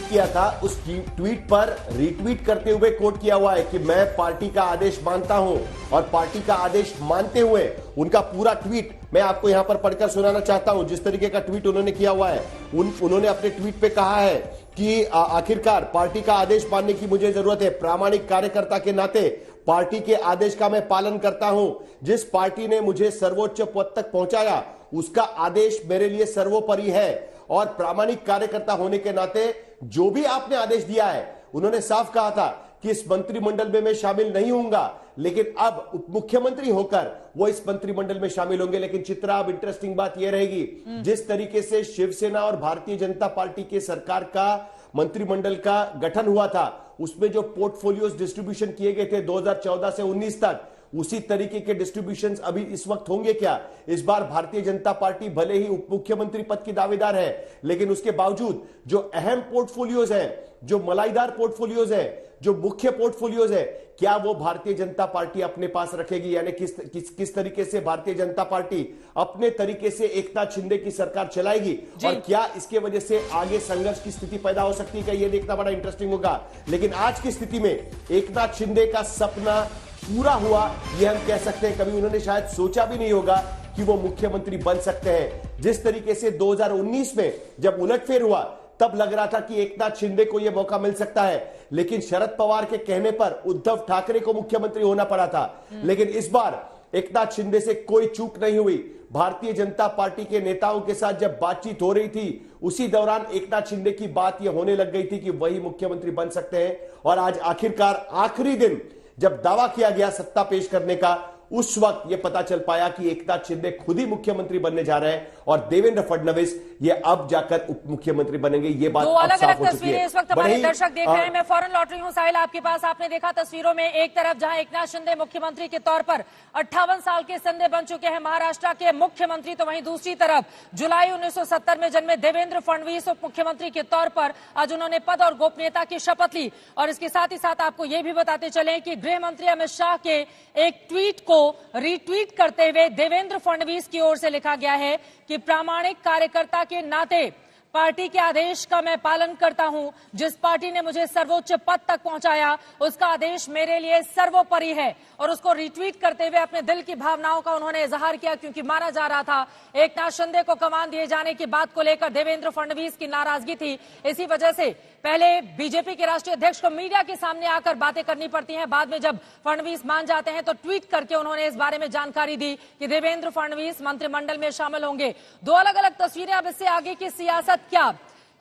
किया था, उस ट्वीट पर रीट्वीट करते हुए कोट किया हुआ है कि मैं पार्टी का आदेश मानता हूं, और पार्टी का आदेश मानते हुए उनका पूरा ट्वीट मैं आपको यहां पर पढ़कर सुनाना चाहता हूं। जिस तरीके का ट्वीट उन्होंने किया हुआ है, उन्होंने अपने ट्वीट पे कहा है कि आखिरकार पार्टी का आदेश मानने की मुझे जरूरत है। प्रामाणिक कार्यकर्ता के नाते पार्टी के आदेश का मैं पालन करता हूं। जिस पार्टी ने मुझे सर्वोच्च पद तक पहुंचाया उसका आदेश मेरे लिए सर्वोपरि है, और प्रामाणिक कार्यकर्ता होने के नाते जो भी आपने आदेश दिया है, उन्होंने साफ कहा था कि इस मंत्रिमंडल में मैं शामिल नहीं होऊंगा, लेकिन अब उप मुख्यमंत्री होकर वो इस मंत्रिमंडल में शामिल होंगे। लेकिन चित्रा, अब इंटरेस्टिंग बात यह रहेगी, जिस तरीके से शिवसेना और भारतीय जनता पार्टी के सरकार का मंत्रिमंडल का गठन हुआ था, उसमें जो पोर्टफोलियोज डिस्ट्रीब्यूशन किए गए थे 2014 से 19 तक, उसी तरीके के डिस्ट्रीब्यूशंस अभी इस वक्त होंगे क्या? इस बार भारतीय जनता पार्टी भले ही उप मुख्यमंत्री पद की दावेदार है, लेकिन उसके बावजूद जो अहम पोर्टफोलियोज हैं, जो मलाईदार पोर्टफोलियोज हैं, जो मुख्य पोर्टफोलियोज है, क्या वो भारतीय जनता पार्टी अपने पास रखेगी? यानी किस तरीके से भारतीय जनता पार्टी अपने तरीके से एकनाथ शिंदे की सरकार चलाएगी, और क्या इसके वजह से आगे संघर्ष की स्थिति पैदा हो सकती है? ये देखना बड़ा इंटरेस्टिंग होगा। लेकिन आज की स्थिति में एकनाथ शिंदे का सपना पूरा हुआ, यह हम कह सकते हैं। कभी उन्होंने शायद सोचा भी नहीं होगा कि वो मुख्यमंत्री बन सकते हैं। जिस तरीके से 2019 में जब उलटफेर हुआ, तब लग रहा था कि एकनाथ शिंदे को यह मौका मिल सकता है, लेकिन शरद पवार के कहने पर उद्धव ठाकरे को मुख्यमंत्री होना पड़ा था। लेकिन इस बार एकनाथ शिंदे से कोई चूक नहीं हुई। भारतीय जनता पार्टी के नेताओं के साथ जब बातचीत हो रही थी, उसी दौरान एकनाथ शिंदे की बात यह होने लग गई थी कि वही मुख्यमंत्री बन सकते हैं। और आज आखिरकार आखिरी दिन जब दावा किया गया सत्ता पेश करने का, उस वक्त यह पता चल पाया कि एकनाथ शिंदे खुद ही मुख्यमंत्री बनने जा रहे हैं और देवेंद्र फडणवीस ये अब जाकर उप मुख्यमंत्री बनेंगे। ये बात दो अलग अलग तस्वीरें इस वक्त हमारे दर्शक देख रहे हैं। मैं फौरन लौट रही हूं साहिल आपके पास। आपने देखा तस्वीरों में एक तरफ जहां एकनाथ शिंदे मुख्यमंत्री के तौर पर 58 साल के संदे बन चुके हैं महाराष्ट्र के मुख्यमंत्री, तो वहीं दूसरी तरफ जुलाई 1970 में जन्मे देवेंद्र फडणवीस उप मुख्यमंत्री के तौर पर आज उन्होंने पद और गोपनीयता की शपथ ली। और इसके साथ ही साथ आपको यह भी बताते चले कि गृह मंत्री अमित शाह के एक ट्वीट को रीट्वीट करते हुए देवेंद्र फडणवीस की ओर से लिखा गया है कि प्रामाणिक कार्यकर्ता के नाते पार्टी के आदेश का मैं पालन करता हूं। जिस पार्टी ने मुझे सर्वोच्च पद तक पहुंचाया उसका आदेश मेरे लिए सर्वोपरि है। और उसको रिट्वीट करते हुए अपने दिल की भावनाओं का उन्होंने इजहार किया, क्योंकि माना जा रहा था एकनाथ शिंदे को कमान दिए जाने की बात को लेकर देवेंद्र फडणवीस की नाराजगी थी। इसी वजह से पहले बीजेपी के राष्ट्रीय अध्यक्ष को मीडिया के सामने आकर बातें करनी पड़ती हैं, बाद में जब फडणवीस मान जाते हैं तो ट्वीट करके उन्होंने इस बारे में जानकारी दी कि देवेंद्र फडणवीस मंत्रिमंडल में शामिल होंगे। दो अलग अलग तस्वीरें। अब इससे आगे की सियासत क्या,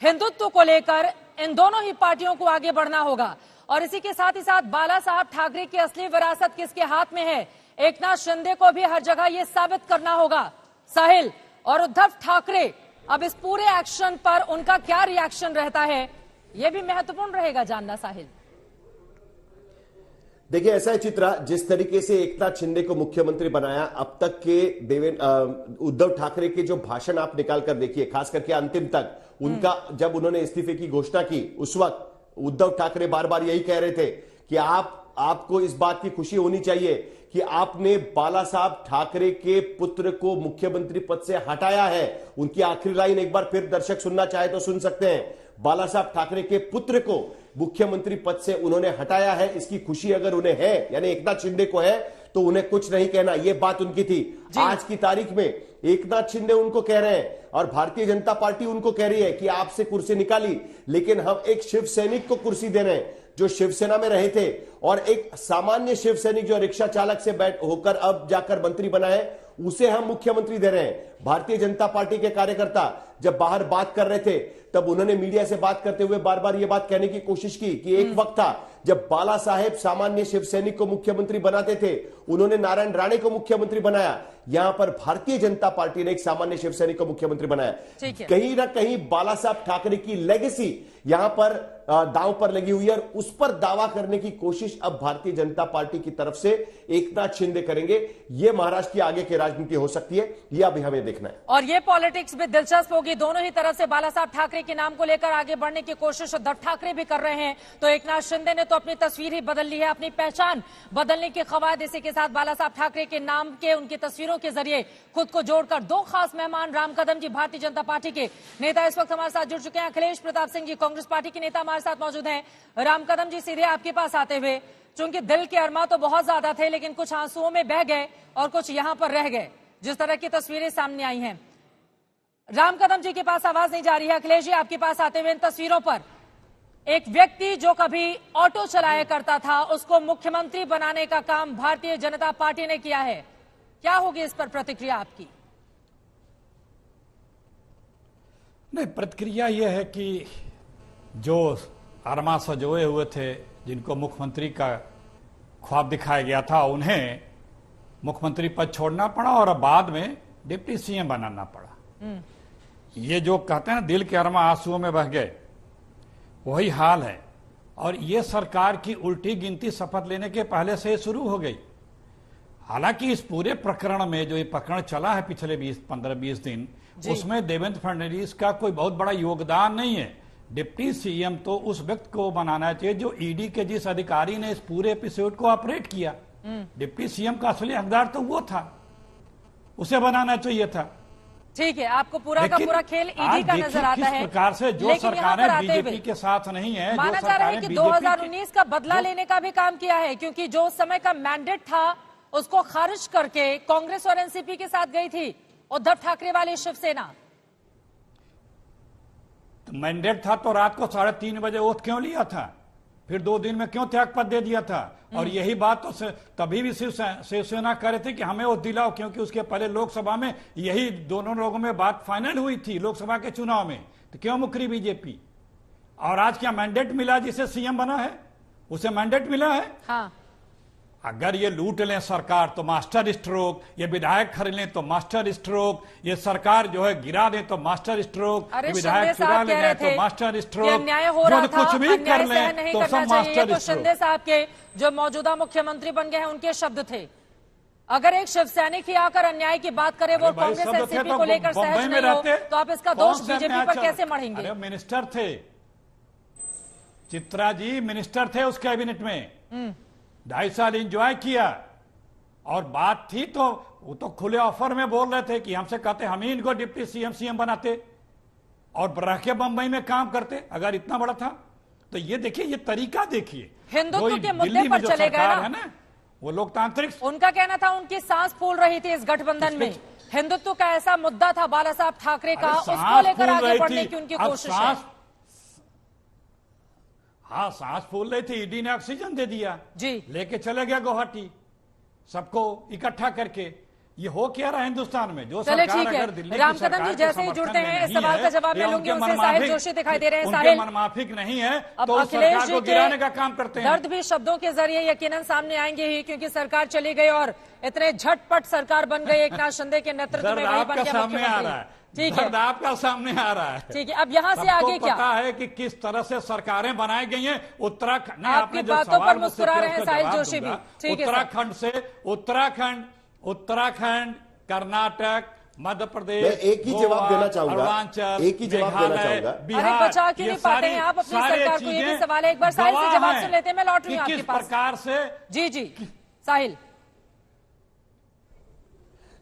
हिंदुत्व को लेकर इन दोनों ही पार्टियों को आगे बढ़ना होगा। और इसी के साथ ही साथ बाला साहब ठाकरे की असली विरासत किसके हाथ में है, एकनाथ शिंदे को भी हर जगह यह साबित करना होगा साहिल। और उद्धव ठाकरे अब इस पूरे एक्शन पर उनका क्या रिएक्शन रहता है, यह भी महत्वपूर्ण रहेगा जानना साहिल। देखिए ऐसा है चित्रा, जिस तरीके से एकनाथ शिंदे को मुख्यमंत्री बनाया, अब तक के उद्धव ठाकरे के जो भाषण आप निकाल कर देखिए, खास करके अंतिम तक उनका, जब उन्होंने इस्तीफे की घोषणा की उस वक्त उद्धव ठाकरे बार बार यही कह रहे थे कि आपको इस बात की खुशी होनी चाहिए कि आपने बाला साहब ठाकरे के पुत्र को मुख्यमंत्री पद से हटाया है। उनकी आखिरी लाइन एक बार फिर दर्शक सुनना चाहे तो सुन सकते हैं। बाला साहब ठाकरे के पुत्र को मुख्यमंत्री पद से उन्होंने हटाया है, इसकी खुशी अगर उन्हें है, यानी एकनाथ शिंदे को है, तो उन्हें कुछ नहीं कहना, यह बात उनकी थी। आज की तारीख में एकनाथ शिंदे उनको कह रहे हैं और भारतीय जनता पार्टी उनको कह रही है कि आपसे कुर्सी निकाली, लेकिन हम एक शिव सैनिक को कुर्सी दे रहे हैं जो शिवसेना में रहे थे, और एक सामान्य शिव सैनिक जो रिक्शा चालक से होकर अब जाकर मंत्री बना है, उसे हम मुख्यमंत्री दे रहे हैं। भारतीय जनता पार्टी के कार्यकर्ता जब बाहर बात कर रहे थे तब उन्होंने मीडिया से बात करते हुए बार बार यह बात कहने की कोशिश की कि एक वक्त था जब बाला साहेब सामान्य शिव सैनिक को मुख्यमंत्री बनाते थे, उन्होंने नारायण राणे को मुख्यमंत्री बनाया, यहां पर भारतीय जनता पार्टी ने एक सामान्य शिव सैनिक को मुख्यमंत्री बनाया। कहीं ना कहीं बाला साहब ठाकरे की लेगेसी यहां पर दांव पर लगी हुई है और उस पर दावा करने की कोशिश अब भारतीय जनता पार्टी की तरफ से एकनाथ शिंदे करेंगे। यह महाराष्ट्र की आगे की राजनीति हो सकती है, यह अभी हमें देखना है। और ये पॉलिटिक्स भी दिलचस्प होगी। दोनों ही तरफ से बाला साहब ठाकरे के नाम को लेकर आगे बढ़ने की कोशिश उद्धव ठाकरे भी कर रहे हैं, तो एकनाथ शिंदे ने तो अपनी तस्वीर ही बदल ली है, अपनी पहचान बदलने के ख्वाहिश। इसी के साथ बाला साहब ठाकरे के नाम के उनकी तस्वीरों के जरिए खुद को जोड़कर दो खास मेहमान राम कदम जी भारतीय जनता पार्टी के नेता इस वक्त हमारे साथ जुड़ चुके हैं। अखिलेश प्रताप सिंह जी कांग्रेस पार्टी के नेता हमारे साथ मौजूद हैं। राम कदम जी, सीधे आपके पास आते हुए, चूंकि दिल के अरमा तो बहुत ज्यादा थे लेकिन कुछ आंसुओं में बह गए और कुछ यहां पर रह गए, जिस तरह की तस्वीरें सामने आई हैं। राम कदम जी के पास आवाज नहीं जा रही है। अखिलेश जी, आपके पास आते हुए इन तस्वीरों पर एक व्यक्ति जो कभी ऑटो चलाया करता था उसको मुख्यमंत्री बनाने का काम भारतीय जनता पार्टी ने किया है, क्या होगी इस पर प्रतिक्रिया आपकी? नहीं, प्रतिक्रिया यह है कि जो अरमा सजोए हुए थे, जिनको मुख्यमंत्री का ख्वाब दिखाया गया था, उन्हें मुख्यमंत्री पद छोड़ना पड़ा और बाद में डिप्टी सीएम बनाना पड़ा। ये जो कहते हैं ना दिल के अरमा आंसुओं में बह गए, वही हाल है। और ये सरकार की उल्टी गिनती शपथ लेने के पहले से शुरू हो गई। हालांकि इस पूरे प्रकरण में जो ये प्रकरण चला है पिछले 15-20 दिन, उसमें देवेंद्र फडणवीस का कोई बहुत बड़ा योगदान नहीं है। डिप्टी सीएम तो उस व्यक्ति को बनाना चाहिए जो ईडी के जिस अधिकारी ने इस पूरे एपिसोड को ऑपरेट किया। डिप्टी सीएम का असली हकदार तो वो था, उसे बनाना चाहिए था। ठीक है, आपको पूरा का पूरा खेल ईडी का नजर आता है। प्रकार से जो सरकारें बीजेपी के साथ नहीं है, माना जा रहा है कि 2019 का बदला लेने का भी काम किया है, क्योंकि जो उस समय का मैंडेट था उसको खारिज करके कांग्रेस और एनसीपी के साथ गई थी उद्धव ठाकरे वाली शिवसेना। मैंडेट था तो रात को 3:30 बजे ओथ क्यों लिया था? फिर 2 दिन में क्यों त्यागपत्र दे दिया था? और यही बात तो तभी भी शिवसेना कह रहे थे कि हमें वो दिलाओ, क्योंकि उसके पहले लोकसभा में यही दोनों लोगों में बात फाइनल हुई थी लोकसभा के चुनाव में। तो क्यों मुकरी बीजेपी? और आज क्या मैंडेट मिला जिसे सीएम बना है? उसे मैंडेट मिला है? हाँ। अगर ये लूट लें सरकार तो मास्टर स्ट्रोक, ये विधायक खरीद लें तो मास्टर स्ट्रोक, ये सरकार जो है गिरा दें तो मास्टर स्ट्रोक, ये विधायक चुरा ले तो मास्टर स्ट्रोक, अन्याय हो रहा था, कुछ भी कर लें तो सब मास्टर स्ट्रोक। शिंदे साहब के जो मौजूदा मुख्यमंत्री बन गए हैं उनके शब्द थे। अगर एक शिव सैनिक ही आकर अन्याय की बात करे, वो कांग्रेस एनसीपी को लेकर सहज नहीं हो, तो आप इसका दोष बीजेपी पर कैसे मढ़ेंगे? अरे मिनिस्टर थे, चित्रा जी मिनिस्टर थे उस कैबिनेट में, 2.5 साल एंजॉय किया। और बात थी तो वो तो खुले ऑफर में बोल रहे थे कि हमसे कहते हम ही इनको डिप्टी सीएम बनाते और रह के बंबई में काम करते। अगर इतना बड़ा था तो ये देखिए, ये तरीका देखिए, हिंदुत्व के मुद्दे पर चले गए ना, वो लोकतांत्रिक। उनका कहना था उनकी सांस फूल रही थी इस गठबंधन में। हिंदुत्व का ऐसा मुद्दा था बाला साहब ठाकरे का, उसको लेकर आगे बढ़ने की उनकी कोशिश है। हाँ, सांस फूल रही थी, ईडी ने ऑक्सीजन दे दिया जी, लेके चले गया गुवाहाटी सबको इकट्ठा करके। ये हो क्या रहा हिंदुस्तान में? जो सरकार अगर दिल्ली राम कदम जी जैसे ही जुड़ते हैं इस सवाल का जवाब मैं लूंगी उनसे। साहिल जोशी दिखाई दे रहे हैं। साहिल, मनमाफिक नहीं है अब तो अखिलेश सरकार को गिराने का काम करते हैं। दर्द भी शब्दों के जरिए यकीनन सामने आएंगे ही, क्योंकि सरकार चली गई और इतने झटपट सरकार बन गई एक नाथ शिंदे के नेतृत्व में, वही बन गया मुख्यमंत्री। ठीक है, आपका सामने आ रहा है। ठीक है, अब यहाँ से आगे क्या पता है कि किस तरह से सरकारें बनाई गई हैं। उत्तराखंड, आपकी बातों पर मुस्कुरा रहे हैं साहिल जोशी भी। ठीक है, उत्तराखंड से उत्तराखंड, कर्नाटक, मध्य प्रदेश, मैं एक ही जवाब देना चाहूंगा, अरुणाचल, एक ही जवाब देना चाहूंगा। अरे बचा क्यों नहीं पाते हैं आप अपनी सरकार को? ये भी सवाल है। एक बार साहिल से जवाब सुन लेते हैं, मैं लौट रही हूँ आपके पास। प्रकार से जी साहिल,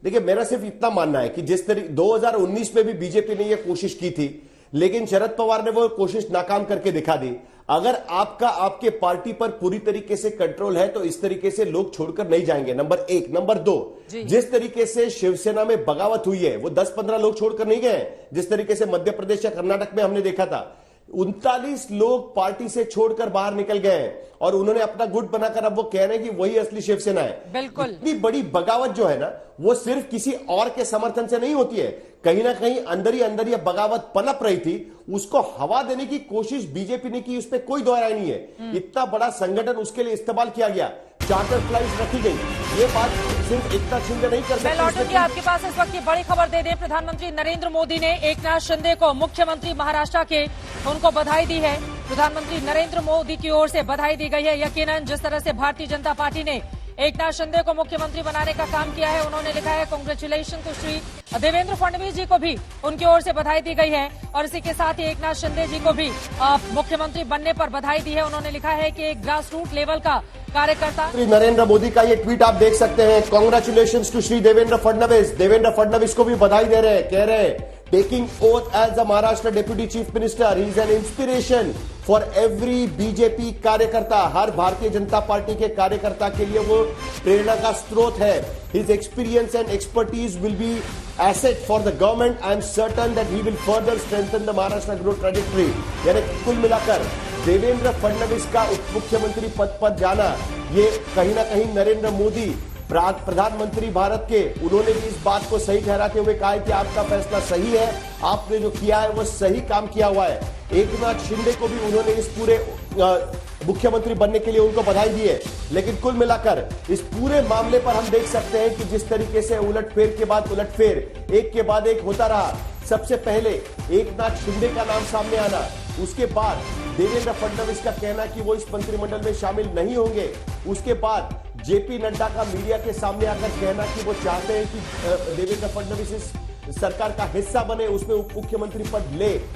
देखिए, मेरा सिर्फ इतना मानना है कि जिस तरीके 2019 में भी बीजेपी ने यह कोशिश की थी, लेकिन शरद पवार ने वो कोशिश नाकाम करके दिखा दी। अगर आपके पार्टी पर पूरी तरीके से कंट्रोल है तो इस तरीके से लोग छोड़कर नहीं जाएंगे, नंबर 1। नंबर 2, जिस तरीके से शिवसेना में बगावत हुई है, वो 10-15 लोग छोड़कर नहीं गए। जिस तरीके से मध्य प्रदेश या कर्नाटक में हमने देखा था, 39 लोग पार्टी से छोड़कर बाहर निकल गए हैं और उन्होंने अपना गुट बनाकर अब वो कह रहे हैं कि वही असली शिवसेना है। बिल्कुल, इतनी बड़ी बगावत जो है ना, वो सिर्फ किसी और के समर्थन से नहीं होती है। कहीं ना कहीं अंदर ही यह बगावत पनप रही थी, उसको हवा देने की कोशिश बीजेपी ने की, उस पर कोई दो राय नहीं है। इतना बड़ा संगठन उसके लिए इस्तेमाल किया गया, चार्टर फ्लाइट रखी गई, ये बात सिर्फ एकनाथ शिंदे नहीं कर सकते। मैं लौटूंगी आपके पास। इस वक्त की बड़ी खबर दे दें, प्रधानमंत्री नरेंद्र मोदी ने एकनाथ शिंदे को, मुख्यमंत्री महाराष्ट्र के, उनको बधाई दी है। प्रधानमंत्री नरेंद्र मोदी की ओर से बधाई दी गई है। यकीनन जिस तरह से भारतीय जनता पार्टी ने एकनाथ शिंदे को मुख्यमंत्री बनाने का काम किया है, उन्होंने लिखा है कांग्रेचुलेशन टू श्री देवेंद्र फडणवीस जी को भी उनकी ओर से बधाई दी गई है। और इसी के साथ ही एकनाथ शिंदे जी को भी मुख्यमंत्री बनने पर बधाई दी है। उन्होंने लिखा है कि एक ग्रास रूट लेवल का कार्यकर्ता। नरेंद्र मोदी का ये ट्वीट आप देख सकते हैं, कांग्रेचुलेशन टू श्री देवेंद्र फडणवीस। देवेंद्र फडणवीस को भी बधाई दे रहे हैं, कह रहे हैं taking oath as the Maharashtra Deputy Chief Minister, he is an inspiration for every BJP कार्यकर्ता। हर भारतीय जनता पार्टी के कार्यकर्ता के लिए वो प्रेरणा का स्रोत है। His experience and expertise will be asset for the government. I am certain that he will further strengthen the Maharashtra growth trajectory। यानी कुल मिलाकर देवेंद्र फडणवीस का उप मुख्यमंत्री पद पर जाना, ये कहीं ना कहीं नरेंद्र मोदी प्रधानमंत्री भारत के, उन्होंने भी इस बात को सही ठहराते हुए कहा है कि आपका फैसला सही है, आपने जो किया है वो सही काम किया हुआ है। एकनाथ शिंदे को भी उन्होंने इस पूरे मुख्यमंत्री बनने के लिए उनको बधाई दी है। लेकिन कुल मिलाकर इस पूरे मामले पर हम देख सकते हैं कि जिस तरीके से उलटफेर के बाद उलटफेर एक के बाद एक होता रहा। सबसे पहले एकनाथ शिंदे का नाम सामने आना, उसके बाद देवेंद्र फडणवीस का कहना कि वो इस मंत्रिमंडल में शामिल नहीं होंगे, उसके बाद जेपी नड्डा का मीडिया के सामने आकर कहना कि वो चाहते हैं कि देवेंद्र फडणवीस इस सरकार का हिस्सा बने, उसमें उप मुख्यमंत्री पद ले।